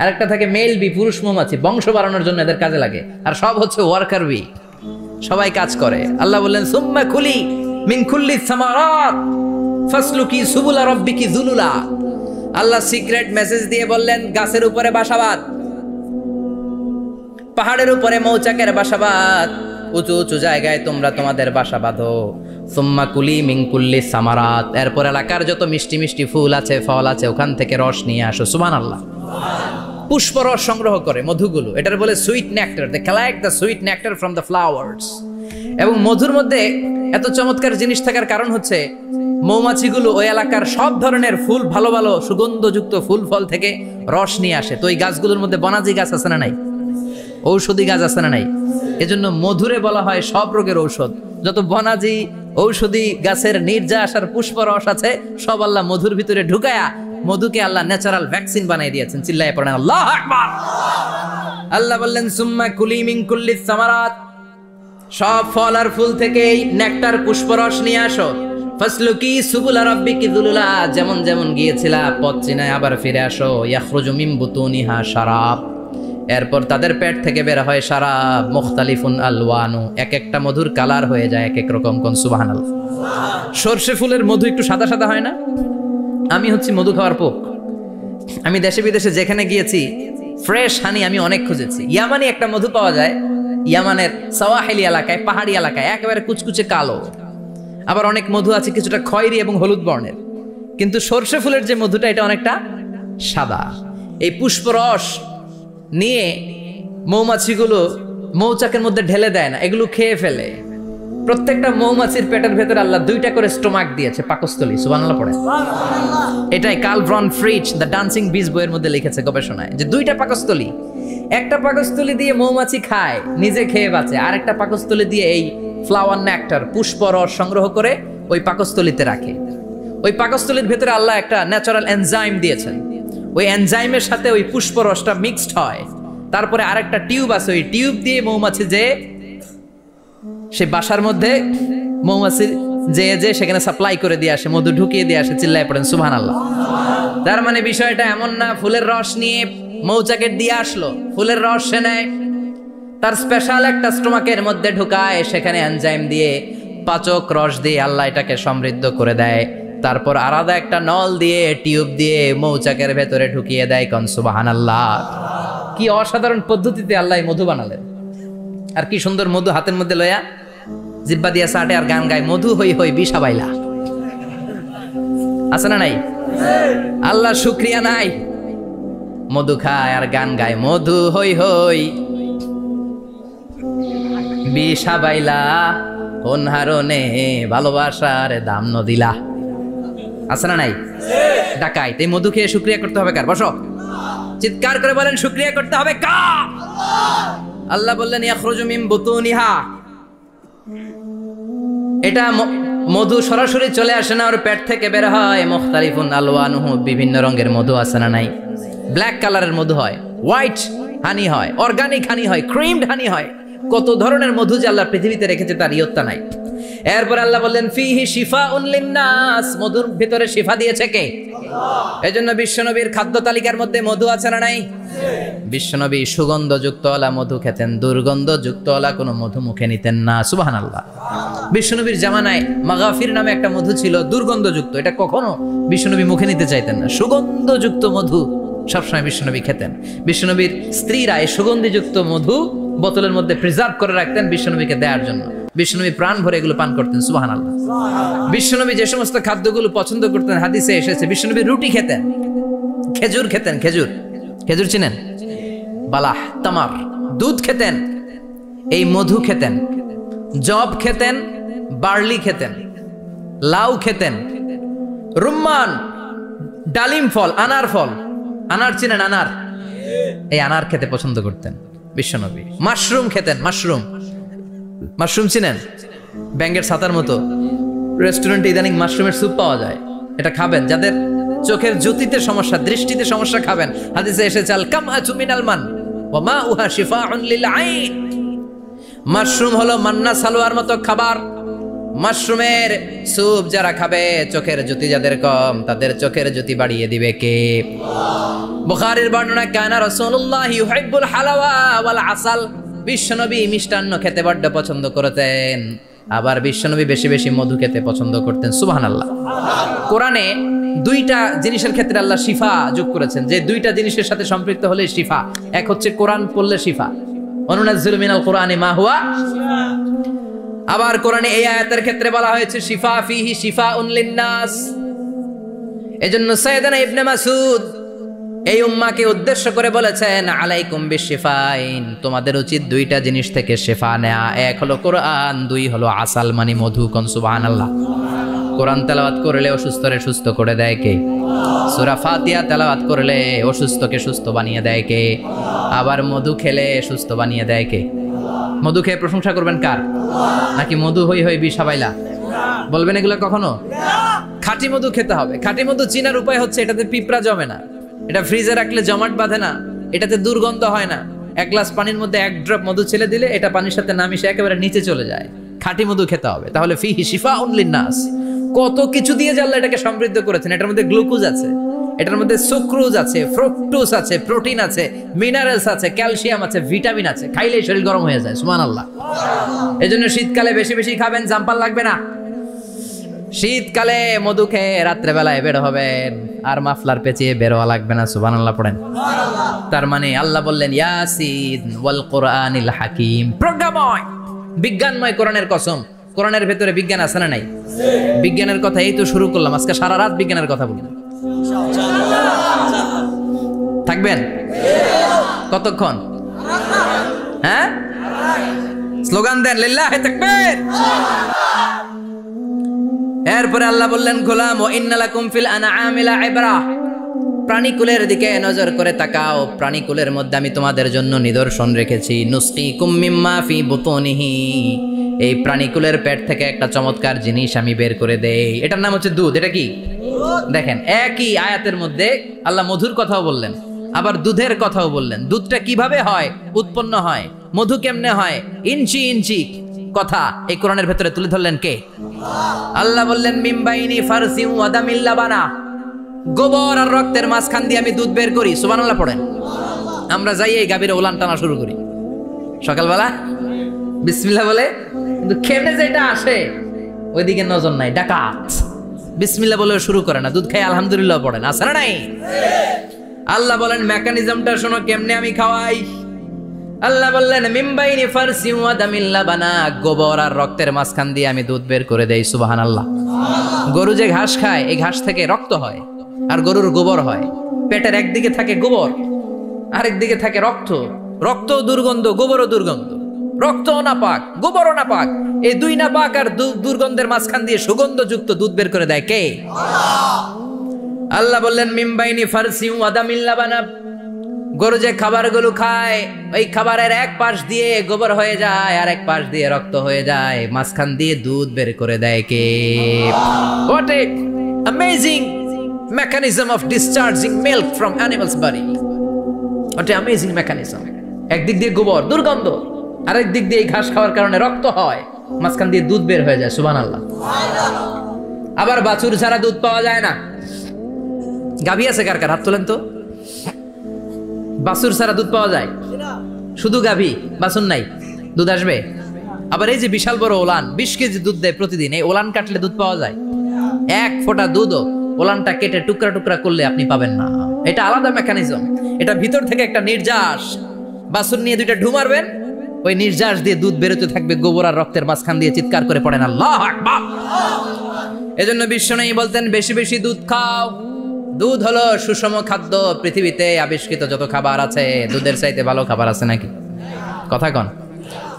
আর একটা থাকে মেল বি, পুরুষ মৌমাছি, বংশ বাড়ানোর জন্য এদের কাজে লাগে। আর সব হচ্ছে ওয়ার্কার বি, সবাই কাজ করে। আল্লাহ বললেন সুম্মা কুলি মিন কুল্লি সামারাত ফাসলুকি সুবুলা রাব্বিকি যুলুলা। আল্লাহ সিক্রেট মেসেজ দিয়ে বললেন গাছের উপরে বাসাবাদ, পাহাড়ের উপরে মৌচাকের বাসাবাদ, উঁচু উঁচু জায়গায় তোমরা তোমাদের বাসা বাঁধো। সুম্মা কুলি মিন কুল্লি সামারাত, এরপর এলাকার যত মিষ্টি মিষ্টি ফুল আছে, ফল আছে, ওখান থেকে রস নিয়ে আসো। সুবহানাল্লাহ। পুষ্পরস সংগ্রহ করে মধুগুলো, এটার বলে sweet nectar. They collect the sweet nectar from the flowers. এবং মধুর মধ্যে এত চমৎকার জিনিস থাকার কারণ হচ্ছে মৌমাছিগুলো ওই এলাকার সব ধরনের ফুল, ভালো ভালো সুগন্ধযুক্ত ফুল ফল থেকে রস নিয়ে আসে। তো এই গাছগুলোর মধ্যে বনাজি গাছ আছে না নাই? ঔষধি গাছ আছে না নাই? এজন্য মধুরে বলা হয় সব রোগের ঔষধ। যত বনাজি ঔষধি গাছের নির্যাস আর পুষ্পরস আছে, সব আল্লাহ মধুর ভিতরে ঢুকায়া মধুকে আল্লাহ ন্যাচারাল ভ্যাকসিন বানিয়ে দিয়েছেন। চিল্লায়ে পড়েন আল্লাহু আকবার। আল্লাহ বললেন সুম্মা কুলি মিন কুল্লি সামারাত, সব ফল আর ফুল থেকে এই নেকটার পুষ্পরস নিয়ে আসো। ফাসলুকি সুবুলা রাব্বিকি যুলুলা, যেমন যেমন গিয়েছিলা পথ চিনায় আবার ফিরে আসো। ইয়াখরুজু মিন বুতুনিহা শারাব, এরপর তাদের পেট থেকে বের হয় শারাব। মুখতালিফুন আলওয়ানু, এক একটা মধুর কালার হয়ে যায় এক এক রকম। কোন সুবহানাল্লাহ। সরষে ফুলের মধু একটু সাদা সাদা হয় না? আমি হচ্ছি মধু খাওয়ার পোক। আমি দেশে বিদেশে যেখানে গিয়েছি ফ্রেশ হানি আমি অনেক খুঁজেছি। ইয়ামানি একটা মধু পাওয়া যায়, ইয়ামানের সাওয়াহিলি এলাকায়, পাহাড়ি এলাকায়, একেবারে কুচকুচে কালো। আবার অনেক মধু আছে কিছুটা খয়েরি এবং হলুদ বর্ণের, কিন্তু সরষে ফুলের যে মধুটা এটা অনেকটা সাদা। এই পুষ্পরস নিয়ে মৌমাছিগুলো মৌচাকের মধ্যে ঢেলে দেয় না, এগুলো খেয়ে ফেলে। প্রত্যেকটা মৌমাছির পেটের ভেতরে আল্লাহ 2টা করে স্টোমাক দিয়েছে, পাকস্থলী। সুবহানাল্লাহ পড়ে। এটাই কার্ল ভন ফ্রিচ দ্য ডান্সিং বিজ বইয়ের মধ্যে লিখেছে গবেষণায়, যে 2টা পাকস্থলী। একটা পাকস্থলী দিয়ে মৌমাছি খায়, নিজে খেয়ে বাঁচে, আর একটা পাকস্থলী দিয়ে এই ফ্লাওয়ার নেকটার পুষ্পরস সংগ্রহ করে ওই পাকস্থলীতে রাখে। ওই পাকস্থলীর ভেতরে আল্লাহ একটা ন্যাচারাল এনজাইম দিয়েছেন, ওই এনজাইমের সাথে ওই পুষ্পরসটা মিক্সড হয়। তারপরে আরেকটা টিউব আছে, ওই টিউব দিয়ে মৌমাছি যে সে বাসার মধ্যে মৌমাছি যে সেখানে সাপ্লাই করে দিয়ে আসে, মধু ঢুকিয়ে দিয়ে আসে। চিল্লায় পড়েন সুবহানাল্লাহ। তার মানে বিষয়টা এমন না ফুলের রস নিয়ে মৌচাকের দিয়ে আসলো, ফুলের রস সে নেয়, তার স্পেশাল একটা স্টোমাকের মধ্যে ঢুকায়, সেখানে এনজাইম দিয়ে পাচক রস দিয়ে আল্লাহ এটাকে সমৃদ্ধ করে দেয়। তারপর আলাদা একটা নল দিয়ে টিউব দিয়ে মৌচাকের ভেতরে ঢুকিয়ে দেয়। কোন সুবহানাল্লাহ। কি অসাধারণ পদ্ধতিতে আল্লাহ মধু বানালেন। আর কি সুন্দর মধু হাতের মধ্যে লয়া জিব্বা দিয়া সাটে আর গান গায়, মধু হই হই বিশা বাইলা। আছে না নাই? আল্লাহ শুকরিয়া নাই? মধু খায় আর গান গায়, মধু হই হই বিশা বাইলা, অনহারণে ভালোবাসার দাম নদিলা। আছে না নাই? ডাকাইত। এই মধু খেয়ে শুকরিয়া করতে হবে কার? বসো, চিৎকার করে বলেন শুকরিয়া করতে হবে কার? আল্লাহ বললেন ইয়াখরুজু মিন বুতুনিহা, এটা মধু সরাসরি চলে আসে না, ওর পেট থেকে বের হয়। মুখতালিফুন আলওয়ানুহু, বিভিন্ন রঙের মধু। আছে না নাই? ব্ল্যাক কালারের মধু হয়, হোয়াইট হানি হয়, অর্গানিক হানি হয়, ক্রিমড হানি হয়। কত ধরনের মধু যে আল্লাহ পৃথিবীতে রেখেছে তার ইয়ত্তা নাই। এরপর আল্লাহ বললেন ফিহি শিফাউন লিন্নাস, মধুর ভিতরে শিফা দিয়েছে কে? এজন্য বিশ্বনবীর খাদ্য তালিকার মধ্যে মধু আছে না নাই? বিশ্বনবী সুগন্ধযুক্ত ওলা মধু খেতেন, দুর্গন্ধযুক্ত ওলা কোনো মধু মুখে নিতেন না। সুবহানাল্লাহ। বিশ্বনবীর জামানায় মাগাফির নামে একটা মধু ছিল, দুর্গন্ধযুক্ত, এটা কখনো বিশ্বনবী মুখে নিতে চাইতেন না। সুগন্ধযুক্ত মধু সবসময় বিশ্বনবী খেতেন। বিশ্বনবীর স্ত্রীরা এই সুগন্ধিযুক্ত মধু বোতলের মধ্যে প্রিজার্ভ করে রাখতেন বিশ্বনবীকে দেওয়ার জন্য। বিশ্বনবী প্রাণ ভরে এগুলো পান করতেন। সুবহানাল্লাহ। বিশ্বনবী যে সমস্ত খাদ্যগুলো পছন্দ করতেন হাদিসে এসেছে, বিশ্বনবী রুটি খেতেন, খেজুর খেতেন। খেজুর, খেজুর চিনেন? বালাহ, তামার, দুধ খেতেন, এই মধু খেতেন, জব খেতেন, বার্লি খেতেন, লাউ খেতেন, রুম্মান, ডালিম ফল, আনার ফল, আনার চিনেন? আনার, এই আনার খেতে পছন্দ করতেন বিশ্বনবী। মাশরুম খেতেন, মাশরুম, মাশরুম চিনেন? ব্যাঙ্গের ছাতার মতো। রেস্টুরেন্টে ইদানিং মাশরুমের স্যুপ পাওয়া যায়, এটা খাবেন। যাদের চোখের জ্যোতিতে সমস্যা, দৃষ্টিতে সমস্যা, খাবেন। হাদিসে এসেছে আল কামআতু মিনাল মান ওয়া মাউহা শিফাউন লিল আইন। মাশরুম হলো মান্না সালোয়ার মতো খাবার। মাশরুমের স্যুপ যারা খাবে, চোখের জ্যোতি যাদের কম, তাদের চোখের জ্যোতি বাড়িয়ে দিবে কে? বুখারীর বর্ণনা, কানা রাসূলুল্লাহ ইউহিব্বুল হালাওয়া ওয়াল আসাল, বিশ্বনবী মিষ্টান্ন খেতে বড্ড পছন্দ করতেন। আবার বিশ্বনবী বেশি বেশি মধু খেতে পছন্দ করতেন। সুবহানাল্লাহ। কোরআনে 2টা জিনিসের ক্ষেত্রে আল্লাহ শিফা যোগ করেছেন, যে 2টা জিনিসের সাথে সম্পৃক্ত হলে শিফা। এক হচ্ছে কোরআন পড়লে শিফা, অনুনাজ্জিলু মিনাল কোরআনি মা হুয়া। আবার কোরআনে এই আয়াতের ক্ষেত্রে বলা হয়েছে শিফা ফিহি শিফাউন লিন্নাস। এজন্য সাইয়েদনা ইবনে মাসউদ এই উম্মাকে উদ্দেশ্য করে বলেছেন আলাইকুম বিশিফাইন, তোমাদের উচিত 2টা জিনিস থেকে শিফা নেয়া। এক হলো কোরআন, 2 হলো আসাল মানে মধু। কোন সুবহানাল্লাহ। কোরআন তেলাওয়াত করলে অসুস্থরে সুস্থ করে দেয় কে? সূরা ফাতিহা তেলাওয়াত করলে অসুস্থকে সুস্থ বানিয়ে দেয় কে? আবার মধু খেলে সুস্থ বানিয়ে দেয় কে? মধু খেয়ে প্রশংসা করবেন কার? নাকি মধু হই হই বিষ হাবাইলা? বলবেন এগুলো কখনো? খাঁটি মধু খেতে হবে। খাঁটি মধু চিনার উপায় হচ্ছে এটাতে পিঁপড়া জমে না, এটা ফ্রিজে রাখলে জমাট বাঁধে না, এটাতে দুর্গন্ধ হয় না। এক গ্লাস পানির মধ্যে এক ড্রপ মধু ছেলে দিলে এটা পানির সাথে না মিশে একেবারে নিচে চলে যায়। খাঁটি মধু খেতে হবে। তাহলে ফিহি শিফাউন লিন্নাস, কত কিছু দিয়ে যে আল্লাহ এটাকে সমৃদ্ধ করেছেন। এটার মধ্যে গ্লুকোজ আছে, এটার মধ্যে সুক্রোজ আছে, ফ্রুক্টোজ আছে, প্রোটিন আছে, মিনারেলস আছে, ক্যালসিয়াম আছে, ভিটামিন আছে। খাইলেই শরীর গরম হয়ে যায়। সুবহানাল্লাহ। এজন্য শীতকালে বেশি বেশি খাবেন, জাম্পার লাগবে না। শীতকালে মধু খেয়ে রাত্রেবেলায় বের হবেন, আর মাফলার পেঁচিয়ে বেরোয়া লাগবে না। সুবহানাল্লাহ পড়েন। তার মানে আল্লাহ বললেন ইয়াসিন ওয়াল কোরআনিল হাকিম, প্রজ্ঞাময় বিজ্ঞানময় কোরআনের কসম। কোরআনের ভেতরে বিজ্ঞান আছে না নাই? বিজ্ঞানের কথা এই তো শুরু করলাম, আজকে সারা রাত বিজ্ঞানের কথা বলবো। থাকবেন কতক্ষণ? হ্যাঁ, স্লোগান দেন লিল্লাহি তাকবীর। এরপরে আল্লাহ বললেন গোলাম ওয়া ইন্না লাকুম ফিল আনআমি লাইবরা, প্রাণীকুলের দিকে নজর করে তাকাও। প্রাণীকুলের মধ্যে আমি তোমাদের জন্য নিদর্শন রেখেছি। নুসকিকুম মিম্মা ফি বুতুনিহি, এই প্রাণীকুলের পেট থেকে একটা চমৎকার জিনিস আমি বের করে দেই, এটার নাম হচ্ছে দুধ। এটা কি? দেখেন, একই আয়াতের মধ্যে আল্লাহ মধুর কথাও বললেন, আবার দুধের কথাও বললেন। দুধটা কিভাবে হয়, উৎপন্ন হয়, মধু কেমনে হয়, ইঞ্চি ইঞ্চি কথা এই কোরআনের ভেতরে তুলে ধরলেন কে? আল্লাহ বললেন মিমবাইনি ফারসিউ ওয়া দামিল লাবানা, গোবর আর রক্তের মাঝখান দিয়ে আমি দুধ বের করি। সুবহানাল্লাহ পড়েন। আমরা যাই এই গাভীর ওলান টানা শুরু করি সকালবেলা বিসমিল্লাহ বলে, কিন্তু খেতে যেটা আসে ওইদিকে নজর নাই, ডাকাত। বিসমিল্লাহ বলে শুরু করে না, দুধ খাই আলহামদুলিল্লাহ পড়েন, আছে না নাই? আল্লাহ বলেন মেকানিজমটা শোনো কেমনে আমি খাওয়াই। আল্লাহ বললেন মিমবাইনি ফারসিউ ওয়া দামিল লাবানা, গোবর আর রক্তের মাঝখান দিয়ে আমি দুধ বের করে দেই। সুবহানাল্লাহ। গরু যে ঘাস খায়, এই ঘাস থেকে রক্ত হয় আর গরুর গোবর হয়। পেটের একদিকে থাকে গোবর, আরেক দিকে থাকে রক্ত। রক্ত দুর্গন্ধ, গোবরও দুর্গন্ধ। রক্তও নাপাক, গোবরও নাপাক। এই দুই নাপাক আর দুর্গন্ধের মাঝখান দিয়ে সুগন্ধযুক্ত দুধ বের করে দেয় কে? আল্লাহ বললেন মিমবাইনি ফারসিউ ওয়া দামিল লাবানা, গরু যে খাবারগুলো খায় ওই খাবারের এক পাশ দিয়ে গোবর হয়ে যায় আর এক পাশ দিয়ে রক্ত হয়ে যায়, মাঝখান দিয়ে দুধ বের করে দেয় কে? What a amazing mechanism of discharging milk from animals body. What a amazing mechanism. একদিক দিয়ে গোবর দুর্গন্ধ, আরেক দিক দিয়ে ঘাস খাওয়ার কারণে রক্ত হয়, মাঝখান দিয়ে দুধ বের হয়ে যায়। সুবহানাল্লাহ। আবার বাছুর ছাড়া দুধ পাওয়া যায় না। গাভী আছে কার কার? হাত তোলেন তো। বাছুর ছাড়া দুধ পাওয়া যায়? শুধু গাভী, বাছুর নাই, দুধ আসবে? আবার এই যে বিশাল বড় ওলান 20 কেজি দুধ দেয় প্রতিদিন, এই ওলান কাটলে দুধ পাওয়া যায়? এক ফোঁটা দুধও ওলানটা কেটে টুকরা টুকরা করলে আপনি পাবেন না। এটা আলাদা মেকানিজম। এটা ভিতর থেকে একটা নির্যাস, বাছুর নিয়ে দুইটা ঢু মারবেন, ওই নির্যাস দিয়ে দুধ বেরোতে থাকবে গোবর আর রক্তের মাঝখান দিয়ে। চিৎকার করে পড়েন আল্লাহু আকবার। এজন্য বিশ্বনবী বলতেন বেশি বেশি দুধ খাও। দুধ হলো সুষম খাদ্য। পৃথিবীতে আবিষ্কৃত যত খাবার আছে দুধের চাইতে ভালো খাবার আছে নাকি? কথা কন।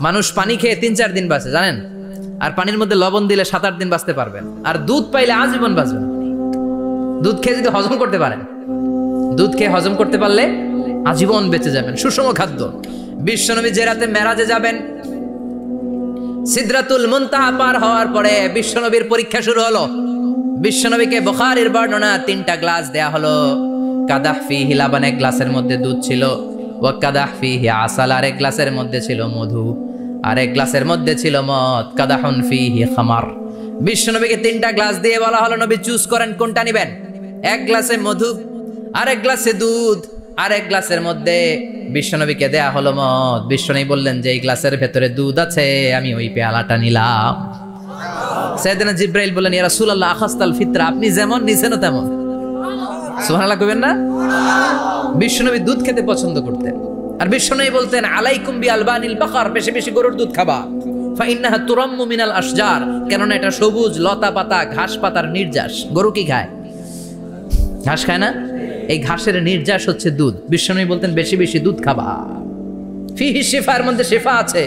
মানুষ পানি খেয়ে 3-4 দিন বাঁচে জানেন, আর পানির মধ্যে লবণ দিলে 7-8 দিন বাঁচতে পারবেন। আর দুধ পাইলে আজীবন বাঁচবেন। দুধ খেয়ে যদি হজম করতে পারেন, দুধ খেয়ে হজম করতে পারলে আজীবন বেঁচে যাবেন। সুষম খাদ্য। বিশ্বনবী যে রাতে মেরাজে যাবেন, সিদরাতুল মুনতাহা পার হওয়ার পরে বিশ্বনবীর পরীক্ষা শুরু হলো। বিশ্বনবীকে বুখারীর বর্ণনা 3টা গ্লাস দেয়া হলো। কাদাহ ফিহি লাবান, এক গ্লাসের মধ্যে দুধ ছিল। ওয়া কাদাহ ফিহি আসাল, আরেক গ্লাসের মধ্যে ছিল মধু, আরেক গ্লাসের মধ্যে ছিল মদ। কাদাহুন ফিহি খামার। বিশ্বনবীকে 3টা গ্লাস দিয়ে বলা হলো নবী চুজ করেন কোনটা নেবেন। এক গ্লাসে মধু, আরেক গ্লাসে দুধ, আরেক গ্লাসের মধ্যে বিশ্বনবীকে দেয়া হলো মদ। বিশ্বনবী বললেন যে এই গ্লাসের ভেতরে দুধ আছে, আমি ওই পেয়ালাটা নিলাম। সাইয়েদনা জিব্রাইল বললেন ইয়া রাসূলুল্লাহ আখাস্তাল ফিতরা, আপনি যেমন নিছেনও তেমন। সুবহানাল্লাহ কইবেন না? বিশ্বনবী দুধ খেতে পছন্দ করতেন। আর বিশ্বনবী বলতেন আলাইকুম বি আলবানিল বাকার, বেশি বেশি গরুর দুধ খাবা। ফা ইন্নাহা তুরাম্মু মিনাল আশজার, কেননা এটা সবুজ লতা পাতা ঘাস পাতার নির্যাস। গরু কি খায়? ঘাস খায় না? এই ঘাসের নির্যাস হচ্ছে দুধ। বিশ্বনবী বলতেন বেশি বেশি দুধ খাবা। ফিহি শিফার মধ্যে শিফা আছে।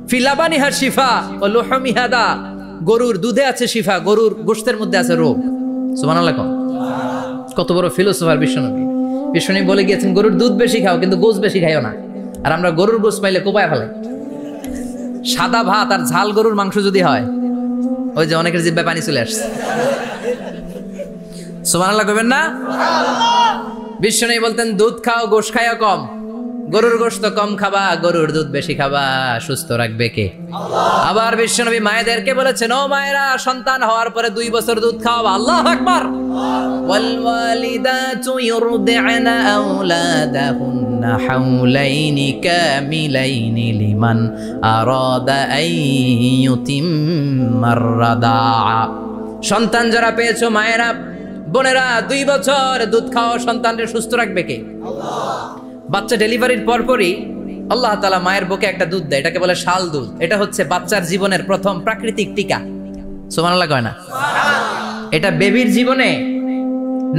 ফি লাবানিহা শিফা ওয়া লুহুমিহা দা, গরুর দুধে আছে শিফা, গরুর গোশতের মধ্যে আছে রোগ। সুবহানাল্লাহ। কত বড় ফিলোসফার বিশ্বনবী। বিশ্বনবী বলে গিয়েছেন গরুর দুধ বেশি খাও, কিন্তু গোশ বেশি খাইও না। আর আমরা গরুর গোশ পাইলে কোপায় ফেলাই। সাদা ভাত আর ঝাল গরুর মাংস যদি হয়, ওই যে অনেকের জিহ্বায় পানি চলে আসছে। সুবহানাল্লাহ কইবেন না? বিশ্বনবী বলতেন দুধ খাও, গোশত খাও কম। গরুর গোশত কম খাবা, গরুর দুধ বেশি খাবা, সুস্থ রাখবে কে? আল্লাহ। আবার বিশ্বনবী মায়েদেরকে বলেছেন, ও মায়েরা, সন্তান হওয়ার পরে 2 বছর দুধ খাওয়াবা। আল্লাহু আকবার। ওয়াল ওয়ালিদাতু ইউরদি'না আওলাদাহুন্না হাওলাইনি কামিলাইনি লিমান আরাদা আন ইউতিম্মার রাদা'a। সন্তান যারা পেয়েছো মায়েরা, বোনেরা, 2 বছর দুধ খাওয়া সন্তানকে সুস্থ রাখবে কে? আল্লাহ। বাচ্চা ডেলিভারির পরপরই আল্লাহ তাআলা মায়ের বুকে একটা দুধ দেয়, এটাকে বলে শাল দুধ। এটা হচ্ছে বাচ্চার জীবনের প্রথম প্রাকৃতিক টিকা। সুবহানাল্লাহ কয় না? এটা বেবির জীবনে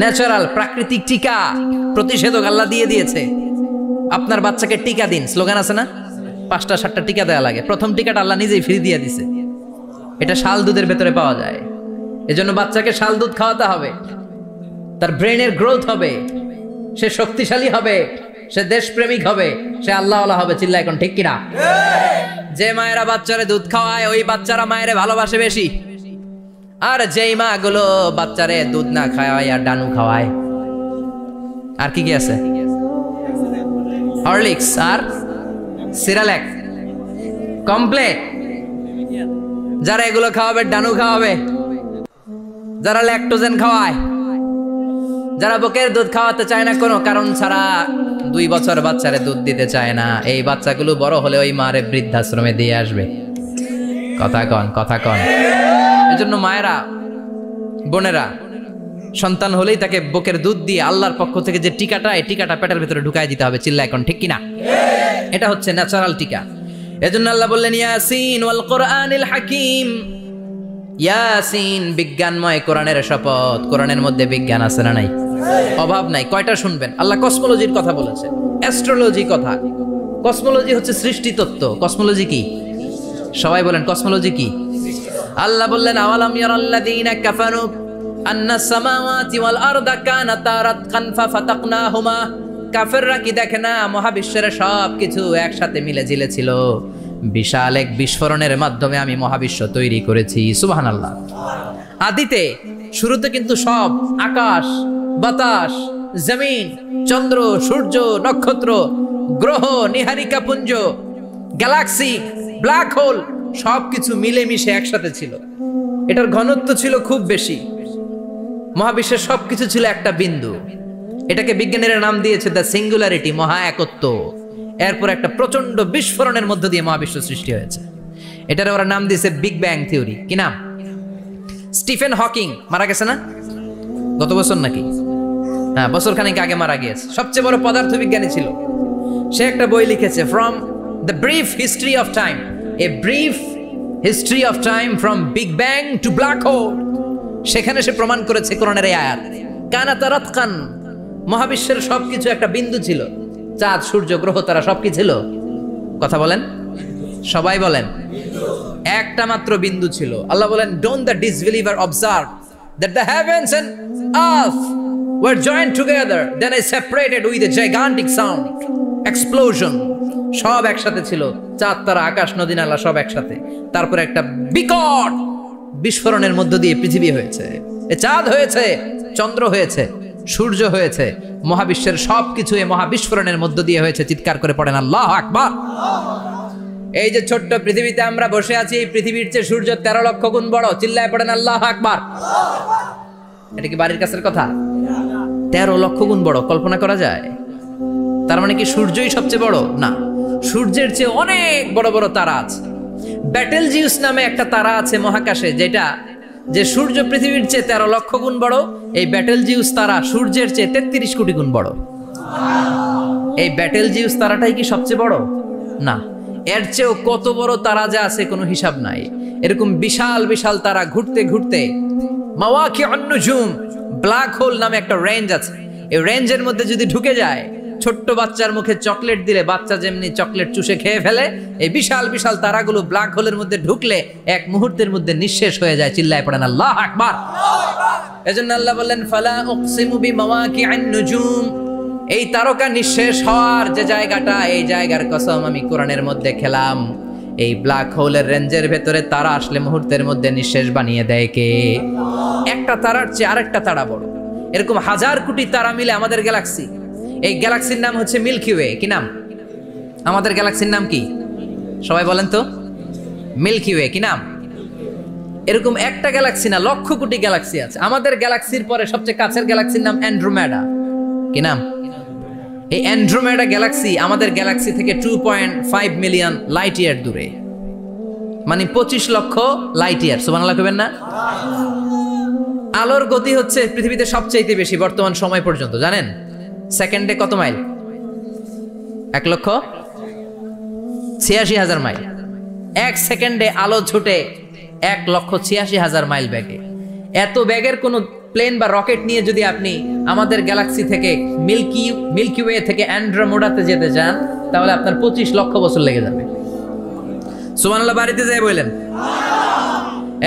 ন্যাচারাল প্রাকৃতিক টিকা, প্রতিষেধক আল্লাহ দিয়ে দিয়েছে। আপনার বাচ্চাকে টিকা দিন, স্লোগান আছে না? 5টা 7টা টিকা দেওয়া লাগে, প্রথম টিকাটা আল্লাহ নিজেই ফ্রি দিয়ে দিছে। এটা শাল দুধের ভেতরে পাওয়া যায়। এজন্য বাচ্চাকে শাল দুধ খাওয়াতে হবে। তার ব্রেনের গ্রোথ হবে, সে শক্তিশালী হবে, সে দেশপ্রেমিক হবে, সে আল্লাহওয়ালা হবে। চিল্লা এখন ঠিক কিনা? যে মায়েরা বাচ্চারে দুধ খাওয়ায় ওই বাচ্চারা মায়েরে ভালোবাসে বেশি। আর যেই মা গুলো বাচ্চারে দুধ না খাওয়ায় আর ডানু খাওয়ায়, আর কি কি আছে, হরলিক্স আর সিরালেক, কমপ্লেট, যারা এগুলো খাওয়াবে, ডানু খাওয়াবে, যারা ল্যাকটোজেন খাওয়ায়, যারা বুকের দুধ খাওয়াতে চায় না কোনো কারণ ছাড়া, 2 বছর বাচ্চারে দুধ দিতে চায় না, এই বাচ্চাগুলো বড় হলে ওই মারে বৃদ্ধাশ্রমে দিয়ে আসবে। কথা কন, কথা কন। এজন্য মায়েরা, বোনেরা, সন্তান হলেই তাকে বুকের দুধ দিয়ে আল্লাহর পক্ষ থেকে যে টিকাটা, এই টিকাটা পেটের ভিতরে ঢুকাই দিতে হবে। চিল্লা এখন ঠিক কিনা? এটা হচ্ছে ন্যাচারাল টিকা। এজন্য আল্লাহ বললেন, ইয়াসিন ওয়াল কোরআনিল হাকিম। ইয়াসিন, বিজ্ঞানময় কোরআনের শপথ। কোরআনের মধ্যে বিজ্ঞান আছে না নাই? অভাব নাই। কয়টা শুনবেন? আল্লাহ কসমোলজির কথা বলেছে, অ্যাস্ট্রোলজি কথা। কসমোলজি হচ্ছে সৃষ্টি তত্ত্ব। কসমোলজি কি? সবাই বলেন কসমোলজি কি? আল্লাহ বললেন, আওয়ালাম ইয়ারাল্লাযীনা কাফারু আন্নাস সামাওয়াতি ওয়াল আরদা কানাতা রাতকান ফাফাতাকনাহুমা। কাফেররা কি দেখে না মহাবিশ্বের সব কিছু একসাথে মিলে ঝিলে ছিল, বিশাল এক বিস্ফোরণের মাধ্যমে আমি মহাবিশ্ব তৈরি করেছি। সুবহানাল্লাহ। আদিতে, শুরুতে কিন্তু সব আকাশ, বাতাস, জমিন, চন্দ্র, সূর্য, নক্ষত্র, গ্রহ, নিহারিকা পুঞ্জ, গ্যালাক্সি, ব্ল্যাক হোল, সবকিছু মিলেমিশে একসাথে ছিল। এটার ঘনত্ব ছিল খুব বেশি। মহাবিশ্বের সবকিছু ছিল একটা বিন্দু। এটাকে বিজ্ঞানীরা নাম দিয়েছে দ্য সিঙ্গুলারিটি, মহা একত্ব। এরপর একটা প্রচন্ড বিস্ফোরণের মধ্য দিয়ে মহাবিশ্ব সৃষ্টি হয়েছে। এটার ওরা নাম দিয়েছে বিগ ব্যাং থিওরি। কি নাম? স্টিফেন হকিং মারা গেছে না গত বছর নাকি? হ্যাঁ, বছর খানিক আগে মারা গিয়েছে। সবচেয়ে বড় পদার্থবিজ্ঞানী ছিল। সে একটা বই লিখেছে, from the brief history of time, a brief history of time from big bang two black hole. সেখানে সে প্রমাণ করেছে কোরআনের এই আয়াত, কানাতা রাতকান, মহাবিশ্বের সবকিছু একটা বিন্দু ছিল। চাঁদ, সূর্য, গ্রহ, তারা সবকি ছিল। কথা বলেন, সবাই বলেন, একটা মাত্র বিন্দু ছিল। আল্লাহ বলেন, don't the disbeliever observe that the heavens and earth were joined together, then I separated with a gigantic sound, explosion. সব একসাথে ছিল, চাঁদ, তারা, আকাশ, নদী, নালা সব একসাথে। তারপর একটা বিকট বিস্ফোরণের মধ্য দিয়ে পৃথিবী হয়েছে, চাঁদ হয়েছে, চন্দ্র হয়েছে, সূর্য হয়েছে, মহাবিশ্বের সবকিছু এই মহাবিস্ফোরণের মধ্য দিয়ে হয়েছে। চিৎকার করে পড়েন আল্লাহু আকবার। এই যে ছোট্ট পৃথিবীতে আমরা বসে আছি, এই পৃথিবীর চেয়ে সূর্য 13 লক্ষ গুণ বড়। চিল্লায় পড়েন আল্লাহু আকবার। এটা কি বাড়ির কাছের কথা? 13 লক্ষ গুণ বড়, কল্পনা করা যায়? তার মানে কি সূর্যই সবচেয়ে বড়? না, সূর্যের চেয়ে অনেক বড় বড় তারা আছে। ব্যাটেলজিউস নামে একটা তারা আছে মহাকাশে, যেটা যে সূর্য পৃথিবীর চেয়ে 13 লক্ষ গুণ বড়। এই ব্যাটেলজিউস তারা সূর্যের চেয়ে 33 কোটি গুণ বড়। এই ব্যাটেলজিউস তারাটাই কি সবচেয়ে বড়? না, এর চেয়েও কত বড় তারা যা আছে কোনো হিসাব নাই। এরকম বিশাল বিশাল তারা ঘুরতে ঘুরতে মাওয়াকিউন নুজুম, ব্ল্যাক হোল নামে একটা রেঞ্জ আছে। এই রেঞ্জের মধ্যে যদি ঢুকে যায়, ছোট্ট বাচ্চার মুখে চকলেট দিলে বাচ্চা যেমনি চকলেট চুষে খেয়ে ফেলে, এই বিশাল বিশাল তারাগুলো ব্ল্যাক হোলের মধ্যে ঢুকলে এক মুহূর্তের মধ্যে নিঃশেষ হয়ে যায়। চিল্লায় পড়েন আল্লাহু আকবার। এজন্য আল্লাহ বললেন, ফালা উকসিমু বিমাওয়াকিউন নুজুম, এই তারকা নিঃশেষ হওয়ার যে জায়গাটা, এই জায়গার কসম আমি কোরআনের মধ্যে খেলাম। এই ব্ল্যাক হোলের রেঞ্জের ভেতরে তারা আসলে মুহূর্তের মধ্যে নিঃশেষ বানিয়ে দেয় কে? একটা তারার চেয়ে আরেকটা তারা বড়। এরকম হাজার কোটি তারা মিলে আমাদের গ্যালাক্সি। এই গ্যালাক্সির নাম হচ্ছে মিল্কি ওয়ে। কি নাম? আমাদের গ্যালাক্সির নাম কি? সবাই বলেন তো। Milky way. কি নাম? এরকম একটা গ্যালাক্সি না, লক্ষ কোটি গ্যালাক্সি আছে। আমাদের গ্যালাক্সির পরে সবচেয়ে কাছের গ্যালাক্সির নাম অ্যান্ড্রোমেডা। কি নাম? এই অ্যান্ড্রোমেডা গ্যালাক্সি আমাদের গ্যালাক্সি থেকে 2.5 মিলিয়ন লাইট ইয়ার দূরে, মানে 25 লক্ষ লাইট ইয়ার। সুবহানাল্লাহ কইবেন না? আলোর গতি হচ্ছে পৃথিবীতে সবচেয়ে বেশি বর্তমান সময় পর্যন্ত, জানেন? সেকেন্ডে কত মাইল? 1,86,000 মাইল। এক সেকেন্ডে আলো ছুটে 1,86,000 মাইল বেগে। এত বেগের কোন প্লেন বা রকেট নিয়ে যদি আপনি আমাদের গ্যালাক্সি থেকে মিল্কি ওয়ে থেকে অ্যান্ড্রোমেডাতে যেতে চান, তাহলে আপনার 25 লক্ষ বছর লেগে যাবে। সুবহানাল্লাহ বাড়িতে যায় বললেন।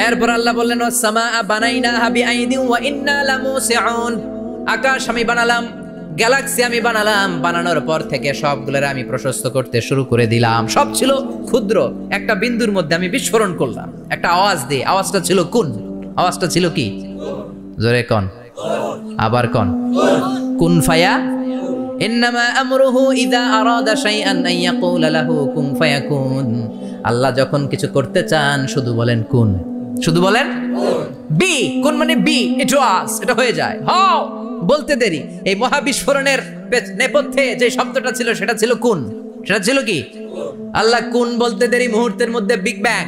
এরপর আল্লাহ বললেন, ওয়াস-সামাআ বানাইনাহা বিআইদিন ওয়া ইন্না লামুসিউন। আকাশ আমি বানালাম, গ্যালাক্সি আমি বানালাম, বানানোর পর থেকে সবগুলোর আমি প্রশস্ত করতে শুরু করে দিলাম। সব ছিল ক্ষুদ্র, একটা বিন্দুর মধ্যে আমি বিস্ফোরণ করলাম একটা আওয়াজ দিয়ে। আওয়াজটা ছিল কুন। আওয়াজটা ছিল কি? জোরে কন, আবার কন। কুন ফায়া। ইন্নামা আমরুহু ইযা আরাদা শাইআন আন ইয়াকুলা লাহু কুন ফায়াকুন। আল্লাহ যখন কিছু করতে চান শুধু বলেন কুন, শুধু বলেন বি। কুন মানে বি, ইট ওয়াজ, এটা হয়ে যায়। হাও বলতে দেরি। এই মহাবিস্ফোরণের নেপথ্যে যে শব্দটা ছিল সেটা ছিল কুন। সেটা ছিল কি? আল্লাহ কুন বলতে দেরি, মুহূর্তের মধ্যে বিগ ব্যাং,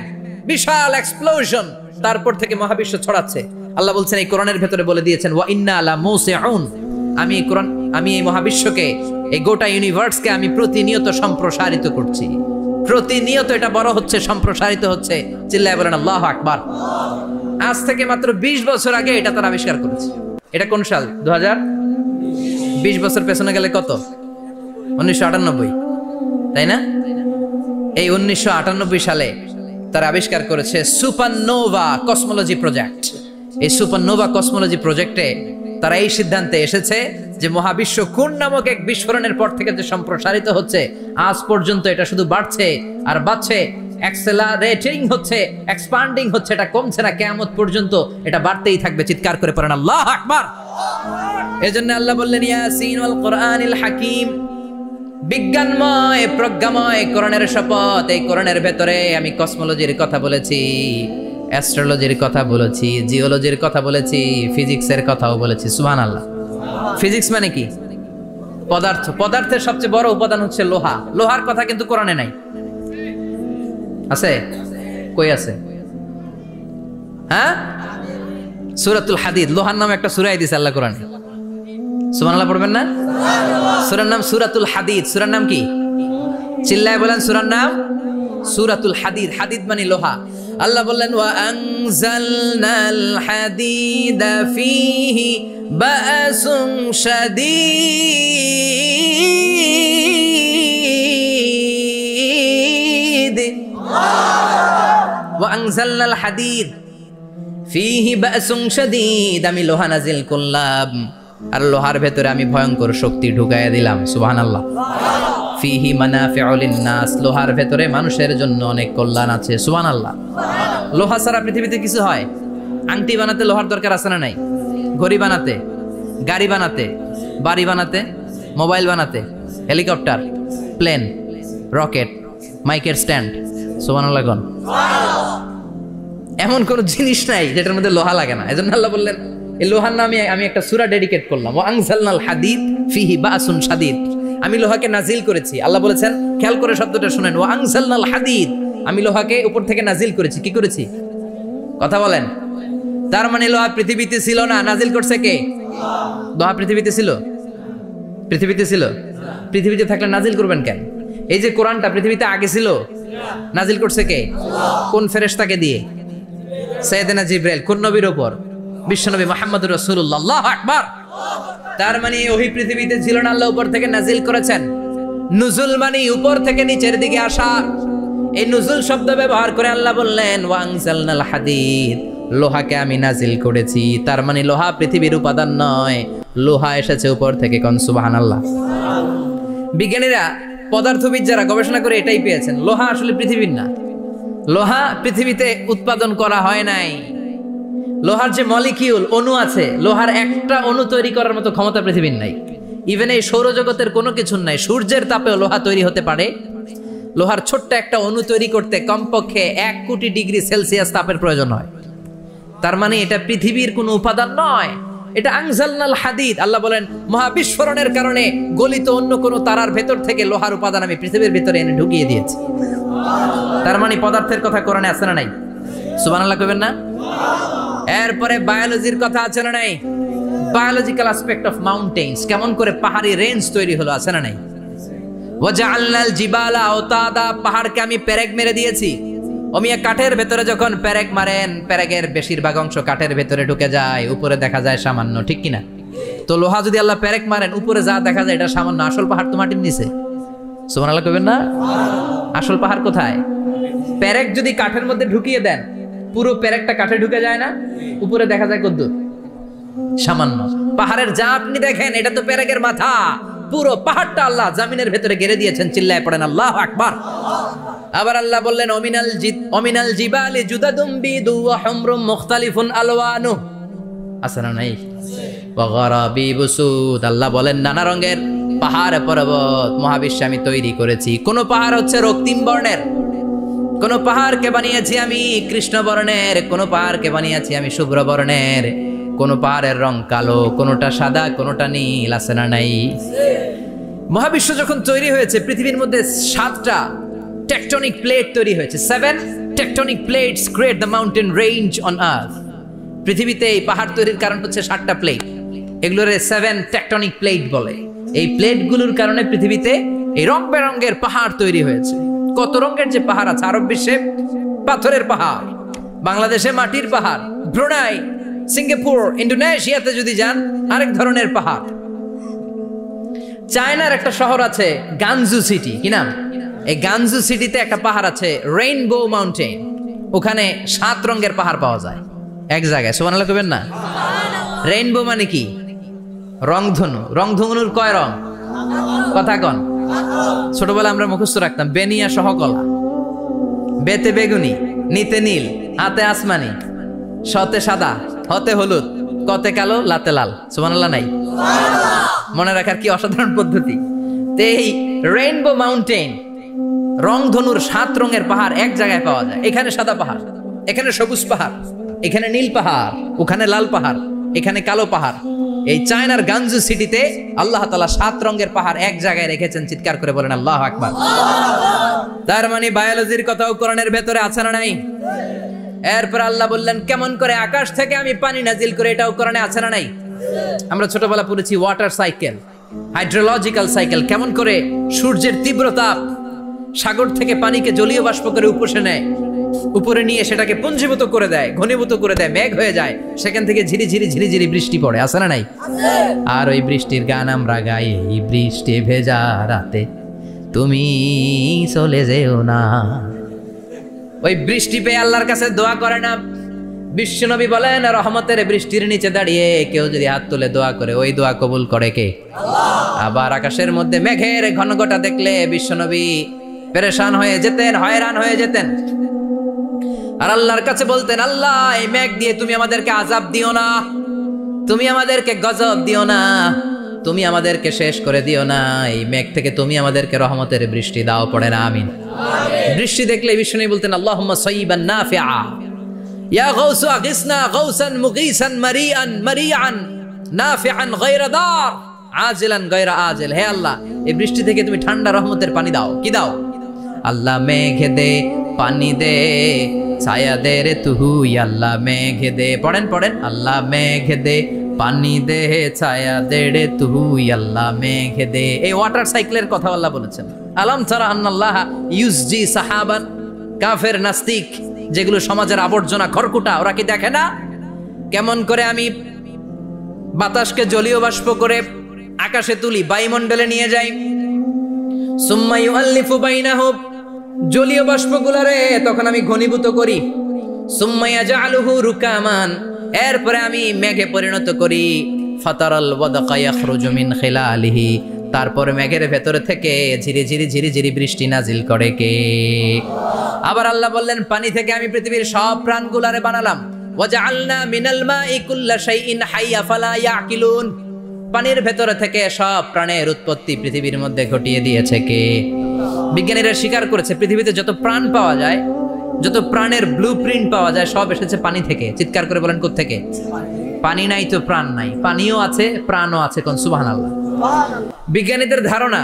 বিশাল এক্সপ্লোশন, তারপর থেকে মহাবিশ্ব ছড়াচ্ছে। আল্লাহ বলছেন এই কোরআনের ভেতরে বলে দিয়েছেন, ওয়া ইন্না লামুসিউন। আমি এই কোরআন, আমি এই মহাবিশ্বকে, এই গোটা ইউনিভার্সকে আমি প্রতিনিয়ত সম্প্রসারিত করছি। প্রতিনিয়ত এটা বড় হচ্ছে, সম্প্রসারিত হচ্ছে। চিল্লায় বলেন আল্লাহু আকবার। আজ থেকে মাত্র 20 বছর আগে এটা তারা আবিষ্কার করেছে। এটা কোন সাল? 2020 বছর পেছনে গেলে কত? 1998, তাই না? এই 1998 সালে তারা আবিষ্কার করেছে সুপারনোভা কসমোলজি প্রজেক্ট। এই সুপারনোভা কসমোলজি প্রজেক্টে তারা এই সিদ্ধান্তে এসেছে যে মহাবিশ্ব কোন নামক এক বিস্ফোরণের পর থেকে যে সম্প্রসারিত হচ্ছে, আজ পর্যন্ত এটা শুধু বাড়ছে আর বাড়ছে, অ্যাক্সেলারেটিং হচ্ছে, এক্সপান্ডিং হচ্ছে, এটা কমছে না। কিয়ামত পর্যন্ত এটা বাড়তেই থাকবে। চিৎকার করে পড়েন আল্লাহু আকবার। এজন্য আল্লাহ বললেন, ইয়াসিন ওয়াল কোরআনিল হাকিম। বিজ্ঞানময়, প্রজ্ঞাময় কোরআনের শপথ। এই কোরআনের ভেতরে আমি কসমোলজির কথা বলেছি, অ্যাস্ট্রোলজির কথা বলেছি, জিওলজির কথা বলেছি, ফিজিক্সের কথাও বলেছি। সুবহানাল্লাহ। ফিজিক্স মানে কি? পদার্থ। পদার্থের সবচেয়ে বড় উপাদান হচ্ছে লোহা। লোহার কথা কিন্তু কোরআনে নাই। আছে? কই আছে? হ্যাঁ, সূরাতুল হাদিদ। লোহার নামে একটা সূরা দিয়েছে আল্লাহ কোরআনে। সুবহানাল্লাহ পড়বেন না? সূরার নাম সূরাতুল হাদিদ। সূরার নাম কি? চিল্লায় বলেন সূরার নাম সূরাতুল হাদিদ। হাদিদ মানে লোহা। আল্লাহ বললেন, ওয়া আনজালনাল হাদিদা ফীহি বা'সুন শাদীদ। ওয়া আনজালনাল হাদিদ ফীহি বা'সুন শাদীদ। আমি লোহা নাজিল করলাম, আর লোহার ভেতরে আমি ভয়ঙ্কর শক্তি ঢুকাইয়া দিলাম। সুবহানাল্লাহ। ফিহি মানাফিউ লিন-নাস। লোহার ভেতরে মানুষের জন্য অনেক কল্যাণ আছে। সুবহানাল্লাহ। লোহা ছাড়া পৃথিবীতে কিছু হয়? আংটি বানাতে লোহার দরকার আছে না নাই? ঘড়ি বানাতে, গাড়ি বানাতে, বাড়ি বানাতে, মোবাইল বানাতে, হেলিকপ্টার, প্লেন, রকেট, মাইকের স্ট্যান্ড। সুবহানাল্লাহ কোন? এমন কোন জিনিস নাই যেটার মধ্যে লোহা লাগে না। এজন্য আল্লাহ বললেন, এই লোহার নামে আমি একটা সূরা ডেডিকেট করলাম, ওয়া আনজালনাল হাদিদ ফিহি বা'সুন শাদীদ। আমি লোহাকে নাজিল করেছি। আল্লাহ বলেছেন, খেয়াল করে শব্দটা শুনেন, ওয়া আনজালনাল হাদিদ। আমি লোহাকে উপর থেকে নাজিল করেছি। কি করেছি? কথা বলেন। তার মানে লোহা পৃথিবীতে ছিল না, নাজিল করছে কে? লোহা পৃথিবীতে ছিল? পৃথিবীতে ছিল? পৃথিবীতে থাকলে নাজিল করবেন কেন? এই যে কোরআনটা পৃথিবীতে আগে ছিল, নাজিল করছে কে? কোন ফেরেশতাকে দিয়ে? সাইয়েদনা জিবরাইল। কোন নবীর উপর? বিশ্বনবী মুহাম্মদুর রাসূলুল্লাহ। আল্লাহু আকবার। তার মানে ওই পৃথিবীতে ছিল না, আল্লাহ উপর থেকে নাজিল করেছেন। নুজুল মানে উপর থেকে নিচের দিকে আসা। এই নুজুল শব্দ ব্যবহার করে আল্লাহ বললেন, ওয়া আনজালনাল হাদিদ। লোহাকে আমি নাজিল করেছি। তার মানে লোহা পৃথিবীর উপাদান নয়, লোহা এসেছে উপর থেকে। কোন সুবহানাল্লাহ। বিজ্ঞানীরা, পদার্থবিদ যারা গবেষণা করে এটাই পেয়েছেন, লোহা আসলে পৃথিবীর না, লোহা পৃথিবীতে উৎপাদন করা হয় নাই। লোহার যে মলিকিউল অণু আছে, লোহার একটা অণু তৈরি করার মতো ক্ষমতা পৃথিবীর নাই। ইভেন এই সৌরজগতের কোনো কিছু নাই। সূর্যের তাপেও লোহা তৈরি হতে পারে। লোহার ছোট্ট একটা অণু তৈরি করতে কমপক্ষে 1 কোটি ডিগ্রি সেলসিয়াস তাপের প্রয়োজন হয়। তার মানে এটা পৃথিবীর কোনো উপাদান নয়, এটা আনজালনাল হাদিদ। আল্লাহ বলেন মহাবিস্ফোরণের কারণে গলিত অন্য কোনো তারার ভেতর থেকে লোহার উপাদান আমি পৃথিবীর ভিতরে এনে ঢুকিয়ে দিয়েছি। তার মানে পদার্থের কথা কোরআনে আছে না নাই? সুবহানাল্লাহ কইবেন না? এরপরে বায়োলজির কথা আছে না নাই? বায়োলজিক্যাল অ্যাসপেক্ট অফ মাউন্টেন্স, কেমন করে পাহাড়ি রেঞ্জ তৈরি হলো, আছে না নাই? ওয়াজআলনাল জিবালা আওতাদা, পাহাড়কে আমি পেরেক মেরে দিয়েছি। ওমিয়া কাঠের ভেতরে যখন পেরেক মারেন, পেরেকের বেশিরভাগ অংশ কাঠের ভেতরে ঢুকে যায়, উপরে দেখা যায় সামান্য, ঠিক কিনা? তো লোহা যদি আল্লাহ পেরেক মারেন, উপরে যা দেখা যায় এটা সামান্য, আসল পাহাড় তো মাটির নিচে। সুবহানাল্লাহ কইবেন না? আসল পাহাড় কোথায়? পেরেক যদি কাঠের মধ্যে ঢুকিয়ে দেন, পুরো পেরেকটা কাঠে ঢুকে যায় না, উপরে দেখা যায় কদ্দুর? সামান্য। পাহাড়ের যা আপনি দেখেন এটা তো পেরেকের মাথা, পুরো পাহাড়টা আল্লাহ জামিনের ভেতরে গেড়ে দিয়েছেন। চিল্লায় পড়েন আল্লাহু আকবার। আবার আল্লাহ বললেন অমিনাল জিবালি জুদাদুম বিদু ওয়া হুমরুম মুখতালিফুন আলওয়ানু, আছে না নাই? ওয়া গারাবিবু সুদ, আল্লাহ বলেন নানা রঙের পাহাড় পর্বত মহাবিশ্বে আমি তৈরি করেছি। কোন পাহাড় হচ্ছে রক্তিম বর্ণের, কোন পাহাড়কে বানিয়েছি আমি কৃষ্ণ বর্ণের, কোন পাহাড়কে বানিয়েছি আমি শুভ্র বর্ণের, কোন পাহাড়ের রং কালো, কোনটা সাদা, কোনটা নীল, আছে না নাই? মহাবিশ্ব যখন তৈরি হয়েছে, পৃথিবীর মধ্যে 7টা টেকটনিক প্লেট তৈরি হয়েছে। 7 tectonic plates create the mountain range on earth. পৃথিবীতে এই পাহাড় তৈরির কারণ হচ্ছে 7টা প্লেট, এগুলোরে 7 টেকটনিক প্লেট বলে। এই প্লেটগুলোর কারণে পৃথিবীতে এই রং বেরঙের পাহাড় তৈরি হয়েছে। কত রঙের যে পাহাড় আছে, আরব বিশ্বে পাথরের পাহাড়, বাংলাদেশে মাটির পাহাড়, ব্রুনাই, সিঙ্গাপুর, ইন্দোনেশিয়াতে যদি যান আরেক ধরনের পাহাড়। চায়নার একটা শহর আছে গানজু সিটি, কি নাম? এই গানজু সিটিতে একটা পাহাড় আছে রেইনবো মাউন্টেন, ওখানে 7 রঙের পাহাড় পাওয়া যায় এক জায়গায়। সুবহানাল্লাহ কইবেন না? রেইনবো মানে কি? রংধনু। রংধনুর কয় রং? কথা কন। ছোটবেলা আমরা মুখস্থ রাখতাম বেনিয়া সহকলা, বেতে বেগুনি, নিতে নীল, হাতে আসমানি, শতে সাদা, হতে হলুদ, কতে কালো, লাতে লাল। সুবহানাল্লাহ নাই? মনে রাখার কি অসাধারণ পদ্ধতি। এই রেইনবো মাউন্টেন, রংধনুর 7 রঙের পাহাড় এক জায়গায় পাওয়া যায়। এখানে সাদা পাহাড়, এখানে সবুজ পাহাড়, এখানে নীল পাহাড়, ওখানে লাল পাহাড়, এখানে কালো পাহাড়। এই চায়নার গানজু সিটিতে আল্লাহ তাআলা 7 রঙের পাহাড় এক জায়গায় রেখেছেন। চিৎকার করে বলেন আল্লাহু আকবার। তার মানে বায়োলজির কথাও কোরআনের ভেতরে আছে না নাই? এরপর আল্লাহ বললেন কেমন করে আকাশ থেকে আমি পানি নাজিল করে, এটাও কোরআনে আছে না নাই? আমরা ছোটবেলা পড়েছি ওয়াটার সাইকেল, হাইড্রোলজিক্যাল সাইকেল, কেমন করে সূর্যের তীব্র তাপ সাগর থেকে পানিকে জলীয় বাষ্প করে উপসে নেয়, উপরে নিয়ে সেটাকে পুঞ্জীভূত করে দেয়, ঘনীভূত করে দেয়, মেঘ হয়ে যায়, সেখান থেকে ঝিরি ঝিরি ঝিরি ঝিরি বৃষ্টি পড়ে, আছে না নাই? আর ওই বৃষ্টির গান আমরা গাই, এই বৃষ্টি ভেজা রাতে তুমি চলে যেও না। ওই বৃষ্টি পেয়ে আল্লাহর কাছে দোয়া করে না? বিশ্বনবী বলেন রহমতের বৃষ্টির নিচে দাঁড়িয়ে কেউ যদি হাত তুলে দোয়া করে, ওই দোয়া কবুল করে কে? আল্লাহ। আবার আকাশের মধ্যে মেঘের ঘনঘটা দেখলে বিশ্বনবী পেরেশান হয়ে যেতেন, হয়রান হয়ে যেতেন, আর আল্লাহর কাছে বলতেন আল্লাহ এই মেঘ দিয়ে তুমি আমাদেরকে আযাব দিও না, তুমি আমাদেরকে গজব দিও না, তুমি আমাদেরকে শেষ করে দিও না, এই মেঘ থেকে তুমি আমাদেরকে রহমতের বৃষ্টি দাও। পড়ে না আমিন। বৃষ্টি দেখলে বিশ্বনবী বলতেন আল্লাহুম্মা সাইয়িবান নাফিআ, ইয়া গাউসু আগিসনা গাউসান মুগীসান মারিআন মারিআন নাফিআন গায়রা দার আজিলান গায়রা আজিল। হে আল্লাহ এই বৃষ্টি থেকে তুমি ঠান্ডা রহমতের পানি দাও। কি দাও? আল্লাহ মেঘে দে পানি দে, ছায়া দে রে তুই আল্লাহ মেঘে দে। পড়েন পড়েন, আল্লাহ মেঘে দে পানি দে, ছায়া দে রে তুই আল্লাহ মেঘে দে। এই ওয়াটার সাইকেলের কথা আল্লাহ বলেছেন। আলাম তারা আন্নাল্লাহ ইউসজি সাহাবান, কাফের নাস্তিক যেগুলো সমাজের আবর্জনা খড়কুটা, ওরা কি দেখে না কেমন করে আমি বাতাসকে জলীয় বাষ্প করে আকাশে তুলি, বায়ুমণ্ডলে নিয়ে যাই, সুম্মা ইউআল্লিফু বাইনাহুম, জলীয় বাষ্পগুলোরে তখন আমি ঘনীভূত করি, সুম্মা ইয়াজআলুহু রুকামান, এরপরে আমি মেঘে পরিণত করি, ফাতারাল ওয়াদকা ইয়াখরুজু মিন খিলালিহি, তারপরে মেঘের ভেতরে থেকে ঝিরি ঝিরি ঝিরি ঝিরি বৃষ্টি নাজিল করে কে? আবার আল্লাহ বললেন, পানি থেকে আমি পৃথিবীর সব প্রাণগুলারে বানালাম। ওয়াজআলনা মিনাল মাই কুল্লা শাইইন হাইয়া ফালা ইয়াকিলুন। পানির ভেতরে থেকে সব প্রাণের উৎপত্তি পৃথিবীর মধ্যে ঘটিয়ে দিয়েছে কে? বিজ্ঞানীরা স্বীকার করেছে পৃথিবীতে যত প্রাণ পাওয়া যায়, যত প্রাণের ব্লুপ্রিন্ট পাওয়া যায়, সব এসেছে পানি থেকে। চিৎকার করে বলেন, কোত্থেকে? পানি নাই তো প্রাণ নাই, পানিও আছে প্রাণও আছে। কোন সুবহানাল্লাহ। বিজ্ঞানীদের ধারণা,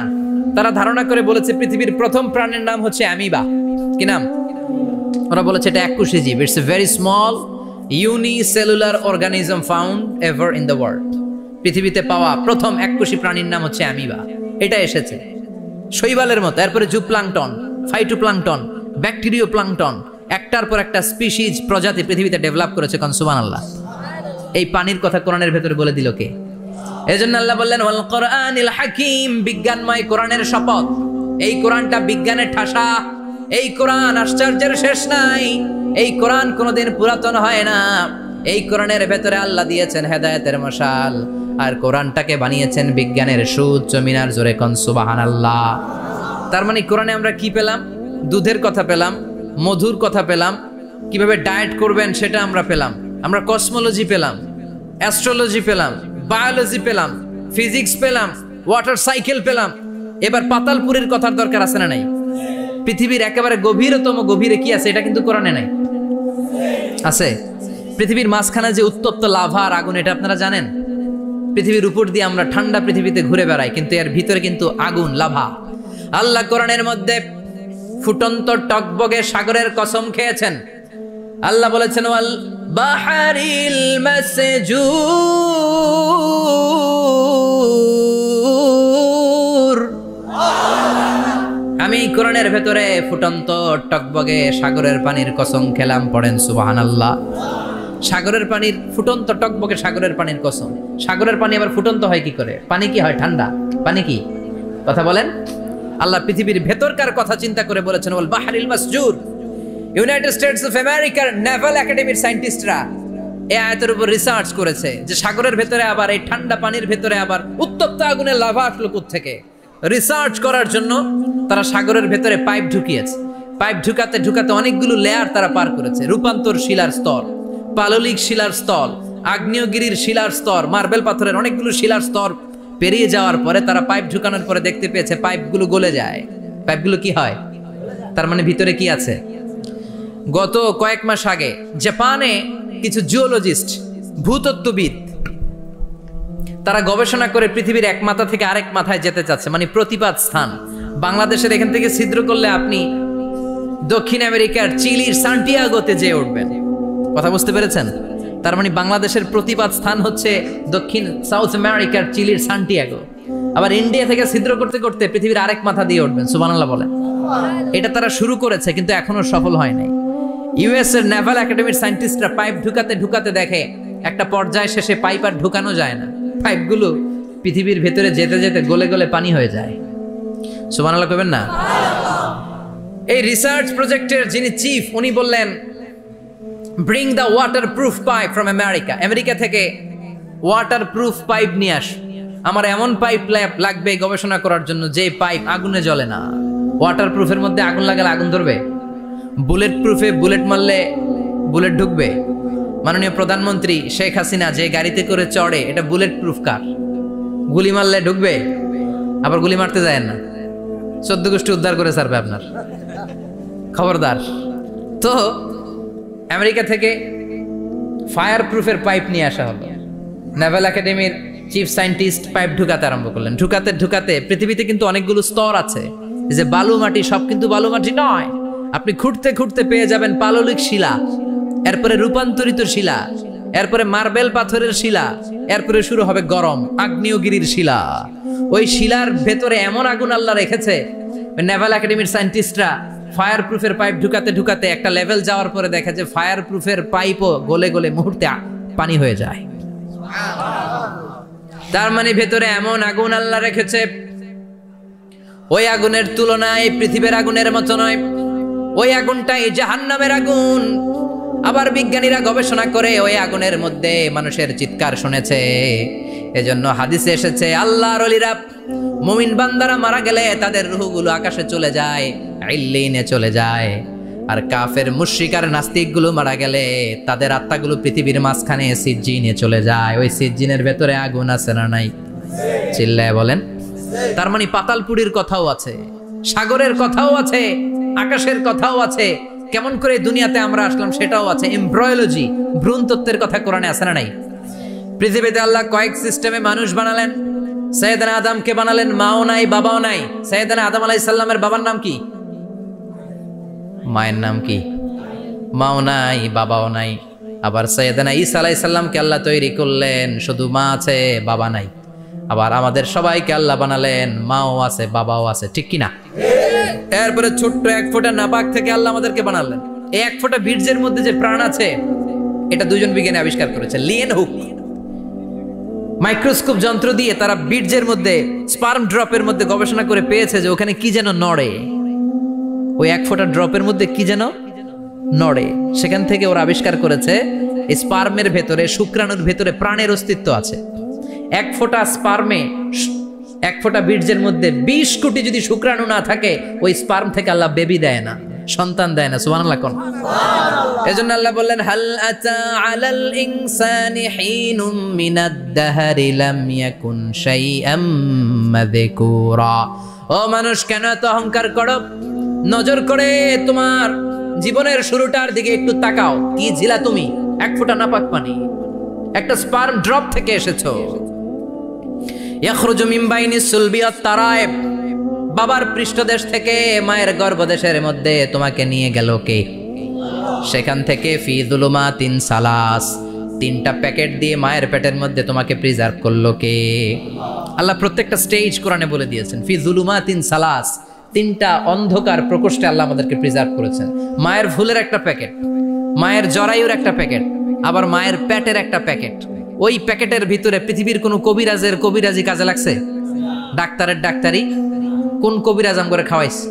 তারা ধারণা করে বলেছে পৃথিবীর প্রথম প্রাণের নাম হচ্ছে অ্যামিবা। কি নাম? ওরা বলেছে এটা এককোষী জীব। It's a very small unicellular organism found ever in the world. পৃথিবীতে পাওয়া প্রথম এককোষী প্রাণীর নাম হচ্ছে অ্যামিবা। এটা এসেছে শৈবালের মতো, এরপরে জুপ্লাংটন, ফাইটোপ্লাংটন, ব্যাকটেরিও প্লাংটন, একটার পর একটা স্পিসিজ প্রজাতি পৃথিবীতে ডেভেলপ করেছে। কোন সুবহানাল্লাহ। এই পানির কথা কোরআনের ভেতরে বলে দিল কে? এজন্য আল্লাহ বললেন ওয়াল কোরআনিল হাকিম, বিজ্ঞানময় কোরআনের শপথ। এই কোরআনটা বিজ্ঞানের ঠাসা। এই কোরআন আশ্চর্যের শেষ নাই। এই কোরআন কোনোদিন পুরাতন হয় না। এই কোরআনের ভেতরে আল্লাহ দিয়েছেন হেদায়েতের মশাল, আর কোরআনটাকে বানিয়েছেন বিজ্ঞানের সুউচ্চ মিনার। জোরে কোন সুবহানাল্লাহ। তার মানে কোরআনে আমরা কি পেলাম? দুধের কথা পেলাম, মধুর কথা পেলাম, কিভাবে ডায়েট করবেন সেটা আমরা পেলাম। আমরা কসমোলজি পেলাম, অ্যাস্ট্রোলজি পেলাম, বায়োলজি পেলাম, ফিজিক্স পেলাম, ওয়াটার সাইকেল পেলাম। এবার পাতালপুরীর কথার দরকার আছে না নাই? পৃথিবীর একেবারে গভীরতম গভীরে কি আছে এটা কিন্তু কোরআনে নাই। আছে। পৃথিবীর মাঝখানে যে উত্তপ্ত লাভা আর আগুন, এটা আপনারা জানেন? পৃথিবীর উপর দিয়ে আমরা ঠান্ডা পৃথিবীতে ঘুরে বেড়াই, কিন্তু এর ভিতরে কিন্তু আগুন, লাভা। আল্লাহ কোরআনের মধ্যে ফুটন্ত টকবগে সাগরের কসম খেয়েছেন। আল্লাহ বলেছেন ওয়াল বাহরিল মাসজুর। আমি কোরআনের ভেতরে ফুটন্ত টকবগে সাগরের পানির কসম খেলাম। পড়েন সুবহানাল্লাহ। সাগরের পানির ফুটন্ত টকবগে সাগরের পানির কসম। সাগরের পানি আবার ফুটন্ত হয় কি করে? পানি কি হয়? ঠান্ডা। পানি কি? কথা বলেন। আল্লাহ পৃথিবীর ভেতরকার কথা চিন্তা করে বলেছেন ওয়াল বাহরিল মাসজুর। ইউনাইটেড স্টেটস অফ আমেরিকার নেভাল একাডেমির সায়েন্টিস্টরা এই আয়াতের উপর রিসার্চ করেছে যে সাগরের ভেতরে আবার এই ঠান্ডা পানির ভেতরে আবার উত্তপ্ত আগুনের লাভা আসলো কোত্থেকে। রিসার্চ করার জন্য তারা সাগরের ভেতরে পাইপ ঢুকিয়েছে। পাইপ ঢুকাতে ঢুকাতে অনেকগুলো লেয়ার তারা পার করেছে। রূপান্তর শিলার স্তর, পাললিক শিলার স্তর, আগ্নেয়গিরির শিলার স্তর, মার্বেল পাথরের অনেকগুলো শিলার স্তর পেরিয়ে যাওয়ার পরে তারা পাইপ ঢুকানোর পরে দেখতে পেয়েছে পাইপগুলো গলে যায়। পাইপগুলো কি হয়? তার মানে ভিতরে কি আছে? গত কয়েক মাস আগে জাপানে কিছু জিওলজিস্ট, ভূতত্ত্ববিদ, তারা গবেষণা করে পৃথিবীর এক মাথা থেকে আরেক মাথায় যেতে চাচ্ছে, মানে প্রতিপাদ স্থান। বাংলাদেশের এখান থেকে ছিদ্র করলে আপনি দক্ষিণ আমেরিকার চিলির সান্টিয়াগোতে যেয়ে উঠবেন। কথা বুঝতে পেরেছেন? তার মানে বাংলাদেশের প্রতিপাদ স্থান হচ্ছে দক্ষিণ সাউথ আমেরিকার চিলির সান্টিয়াগো। আবার ইন্ডিয়া থেকে ছিদ্র করতে করতে পৃথিবীর আরেক মাথা দিয়ে উঠবেন। সুবহানাল্লাহ বলেন। এটা তারা শুরু করেছে কিন্তু এখনো সফল হয় নাই। ইউএস এর নেভাল একাডেমির সায়েন্টিস্টরা পাইপ ঢুকাতে ঢুকাতে দেখে একটা পর্যায় শেষে পাইপ আর ঢুকানো যায় না। পাইপগুলো পৃথিবীর ভেতরে যেতে যেতে গলে গলে পানি হয়ে যায়। সুবহানাল্লাহ কইবেন না? এই রিসার্চ প্রজেক্টের যিনি চিফ, উনি বললেন bring the water proof pipe from America. America থেকে ওয়াটার প্রুফ পাইপ নিয়ে আস। আমার এমন পাইপ লাগবে গবেষণা করার জন্য যে পাইপ আগুনে জ্বলে না। ওয়াটার প্রুফের মধ্যে আগুন লাগালে আগুন ধরবে? বুলেট প্রুফে বুলেট মারলে বুলেট ঢুকবে? মাননীয় প্রধানমন্ত্রী শেখ হাসিনা যে গাড়িতে করে চড়ে, এটা বুলেট প্রুফ কার? গুলি মারলে ঢুকবে? আবার গুলি মারতে যায় না, 14 গোষ্ঠী উদ্ধার করে ছাড়বে আপনার। খবরদার। তো আমেরিকা থেকে ফায়ার প্রুফের পাইপ নিয়ে আসা হলো। নেভাল একাডেমির চিফ সায়েন্টিস্ট পাইপ ঢুকাতে আরম্ভ করলেন। ঢুকাতে ঢুকাতে পৃথিবীতে কিন্তু অনেকগুলো স্তর আছে। যে বালু মাটি, সব কিন্তু বালু মাটি নয়। আপনি খুঁড়তে খুঁড়তে পেয়ে যাবেন পাললিক শিলা, এরপরে রূপান্তরিত শিলা, এরপরে মার্বেল পাথরের শিলা, এরপরে শুরু হবে গরম আগ্নেয়গিরির শিলা। ওই শিলার ভেতরে এমন আগুন আল্লাহ রেখেছে, নেভাল একাডেমির সায়েন্টিস্টরা ফায়ার প্রুফের পাইপ ঢুকাতে ঢুকাতে একটা লেভেল যাওয়ার পরে দেখে যে ফায়ার প্রুফের পাইপও গলে গলে মুহূর্তে পানি হয়ে যায়। তার মানে ভেতরে এমন আগুন আল্লাহ রেখেছে, ওই আগুনের তুলনায় পৃথিবীর আগুনের মতো নয়। ওই আগুনটা এই জাহান্নামের আগুন। আবার বিজ্ঞানীরা গবেষণা করে ওই আগুনের মধ্যে মানুষের চিৎকার শুনেছে। এজন্য হাদিসে এসেছে আল্লাহর ওলিরা মুমিন বান্দারা মারা গেলে তাদের রূহগুলো আকাশে চলে যায়, ইল্লিনে চলে যায়। আর কাফের মুশরিক আর নাস্তিকগুলো মারা গেলে তাদের আত্মাগুলো পৃথিবীর মাঝখানে সিজ্জিনে চলে যায়। ওই সিজ্জিনের ভেতরে আগুন আছে না নাই? চিল্লায় বলেন। তার মানে পাতালপুরীর কথাও আছে, সাগরের কথাও আছে, আকাশের কথাও আছে। কেমন করে দুনিয়াতে আমরা আসলাম সেটাও আছে। এমব্রয়োলজি, ভ্রূণ তত্ত্বের কথা কোরআনে আছে না নাই? পৃথিবীতে আল্লাহ কয়েক সিস্টেমে মানুষ বানালেন। সৈয়দনা আদমকে বানালেন, মাও নাই বাবাও নাই। সৈয়দনা আদম আলাইহিস সালামের বাবার নাম কি? মায়ের নাম কি? মাও নাই বাবাও নাই। আবার সৈয়দনা ঈসা আলাইহিস সালামকে আল্লাহ তৈরি করলেন, শুধু মা আছে বাবা নাই। আবার আমাদের সবাইকে আল্লাহ বানালেন, মাও আছে বাবাও আছে, ঠিক কি না? এরপরে ছোট্ট এক ফোঁটা নাপাক থেকে আল্লাহ আমাদেরকে বানালেন। এই এক ফোঁটা বীর্যের মধ্যে যে প্রাণ আছে এটা দুজন বিজ্ঞানী আবিষ্কার করেছে। লিয়েন হুক মাইক্রোস্কোপ যন্ত্র দিয়ে তারা বীর্যের মধ্যে, স্পার্ম ড্রপের মধ্যে গবেষণা করে পেয়েছে যে ওখানে কি যেন নড়ে। ওই এক ফোঁটা ড্রপের মধ্যে কি যেন নড়ে। সেখান থেকে ওরা আবিষ্কার করেছে এই স্পার্মের ভেতরে, শুক্রাণুর ভেতরে প্রাণের অস্তিত্ব আছে। এক ফোঁটা স্পার্মে, এক ফোঁটা বীর্যের মধ্যে 20 কোটি যদি শুক্রাণু না থাকে ওই স্পার্ম থেকে আল্লাহ বেবি দেয় না, সন্তান দেয় না। সুবহানাল্লাহ কোন? এজন্য আল্লাহ বললেন হাল আতা আলাল ইনসানি হিনুম মিনাদ দাহরি লাম ইয়াকুন শাইআম মাযকুরা। ও মানুষ, কেন এত অহংকার করো? নজর করে তোমার জীবনের শুরুটার দিকে একটু তাকাও। কি ছিলা তুমি? এক ফোঁটা নাপাক পানি, একটা স্পার্ম ড্রপ থেকে এসেছো। ইয়াখরুজু মিন বাইনিস সুলবি ওয়াত তারায়েব। বাবার পৃষ্ঠদেশ থেকে মায়ের গর্ভদেশের মধ্যে তোমাকে নিয়ে গেল কে? সেখান থেকে ফি যুলুমাতিন সালাস, 3টা প্যাকেট দিয়ে মায়ের পেটের মধ্যে তোমাকে প্রিজার্ভ করলো কে? আল্লাহ প্রত্যেকটা স্টেজ কোরআনে বলে দিয়েছেন। ফি যুলুমাতিন সালাস, 3টা অন্ধকার প্রকোষ্ঠে আল্লাহ আমাদেরকে প্রিজার্ভ করেছেন। মায়ের ভুলের একটা প্যাকেট, মায়ের জরায়ুর একটা প্যাকেট, আবার মায়ের পেটের একটা প্যাকেট। ওই প্যাকেটের ভিতরে পৃথিবীর কোন কবিরাজের কবিরাজি কাজে লাগছে? ডাক্তারের ডাক্তারি কোন কবিরাজ আম করে খাওয়াইছে?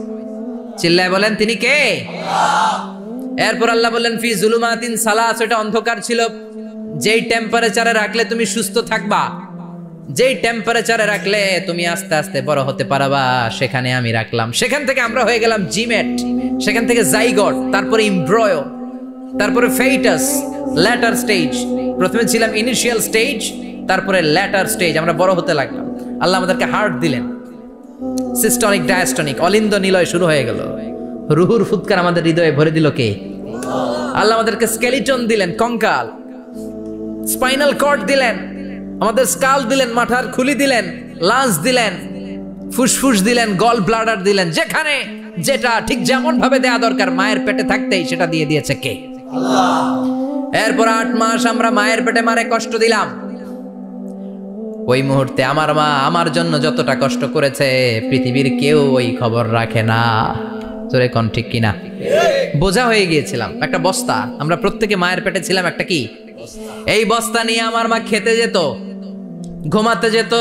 চিল্লায় বলেন তিনি কে? এরপর আল্লাহ বললেন ফি যুলুমাতিন সালাস, এটা অন্ধকার ছিল। যেই টেম্পারেচারে রাখলে তুমি সুস্থ থাকবা, যেই টেম্পারেচারে রাখলে তুমি আস্তে আস্তে বড় হতে পারবা, সেখানে আমি রাখলাম। সেখান থেকে আমরা হয়ে গেলাম জিমেট, সেখান থেকে জাইগট, তারপরে এমব্রয়ো, তারপরে ফেটাস, ল্যাটার স্টেজ। প্রথমে ছিলাম ইনিশিয়াল স্টেজ, তারপরে ল্যাটার স্টেজ, আমরা বড় হতে লাগলাম। আল্লাহ আমাদেরকে হার্ট দিলেন, সিস্টনিক ডায়াস্টনিক, অলিন্দ নিলয় শুরু হয়ে গেল। রুহুর ফুৎকার আমাদের হৃদয়ে ভরে দিল কে? আল্লাহ আমাদেরকে স্কেলিটন দিলেন, কঙ্কাল, স্পাইনাল কর্ড দিলেন, আমাদের স্কাল দিলেন, মাথার খুলি দিলেন, লাঞ্চ দিলেন, ফুসফুস দিলেন, গল ব্লাডার দিলেন। যেখানে যেটা ঠিক যেমন ভাবে দেয়া দরকার মায়ের পেটে থাকতেই সেটা দিয়ে দিয়েছে কে? আল্লাহ। এরপর 8 মাস আমরা মায়ের পেটে মারে কষ্ট দিলাম। ওই মুহূর্তে আমার মা আমার জন্য যতটা কষ্ট করেছে পৃথিবীর কেউ ওই খবর রাখে না। জোরে কোন ঠিক কিনা? বোঝা হয়ে গিয়েছিলাম, একটা বস্তা। আমরা প্রত্যেকে মায়ের পেটে ছিলাম একটা কি? এই বস্তা নিয়ে আমার মা খেতে যেত, ঘুমাতে যেত।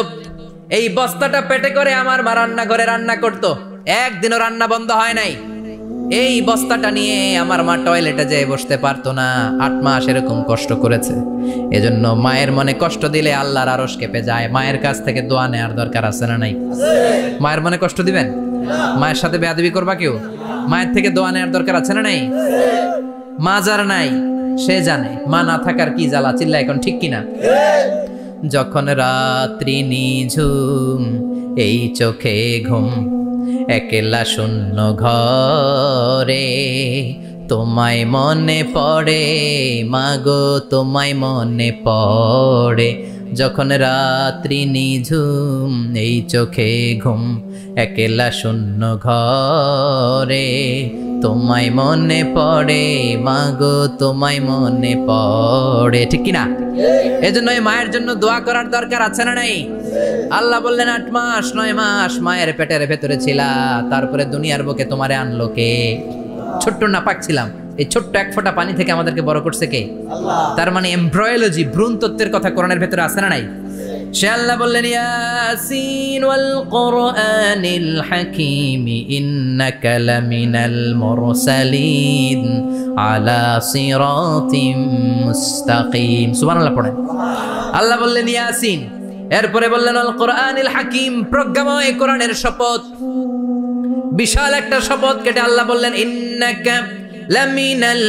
এই বস্তাটা পেটে করে আমার মা রান্নাঘরে রান্না করত, একদিনও রান্না বন্ধ হয় নাই। এই বস্তাটা নিয়ে আমার মা টয়লেটে যেয়ে বসতে পারতো না। 8 মাস এরকম কষ্ট করেছে। এজন্য মায়ের মনে কষ্ট দিলে আল্লাহর আরশ কেঁপে যায়। মায়ের কাছ থেকে দোয়া নেওয়ার দরকার আছে না নাই? মায়ের মনে কষ্ট দিবেন? মায়ের সাথে বেয়াদবি করবা কেউ? মায়ের থেকে দোয়া নেওয়ার দরকার আছে না নাই? মা যার নাই সে জানে মা না থাকার কি জ্বালা। চিল্লা এখন ঠিক কিনা? যখন রাত্রি নিঝুম, এই চোখে ঘুম, একলা শূন্য ঘরে, তোমায় মনে পড়ে মাগো, তোমায় মনে পড়ে। যখন রাত্রি নিঝুম, এই চোখে ঘুম, একলা শূন্য ঘরে, তোমায় মনে পড়ে মাগো, তোমায় মনে পড়ে। ঠিক কিনা? এজন্য মায়ের জন্য দোয়া করার দরকার আছে না নাই? আল্লাহ বললেন 8 মাস 9 মাস মায়ের পেটের ভেতরে ছিলা, তারপরে দুনিয়ার বুকে তোমারে আনলো কে? ছোট্ট নাপাক ছিলাম, এই ছোট্ট এক ফোঁটা পানি থেকে আমাদেরকে বড় করছে কে? আল্লাহ। তার মানে এমব্রয়োলজি, ভ্রূণ তত্ত্বের কথা কোরআনের ভেতরে আছে না নাই? সে আল্লাহ বললেন ইয়াসিন ওয়াল কোরআনিল হাকীম ইন্নাকা লামিনাল মুরসালিন আলা সিরাতিম মুস্তাকিম। সুবহানাল্লাহ পড়েন। আল্লাহ বললেন ইয়াসিন, এরপরে বললেন আল কোরআনিল হাকীম, প্রজ্ঞাময় কোরআনের শপথ। বিশাল একটা শপথ কেটে আল্লাহ বললেন ইন্নাকা লামিনাল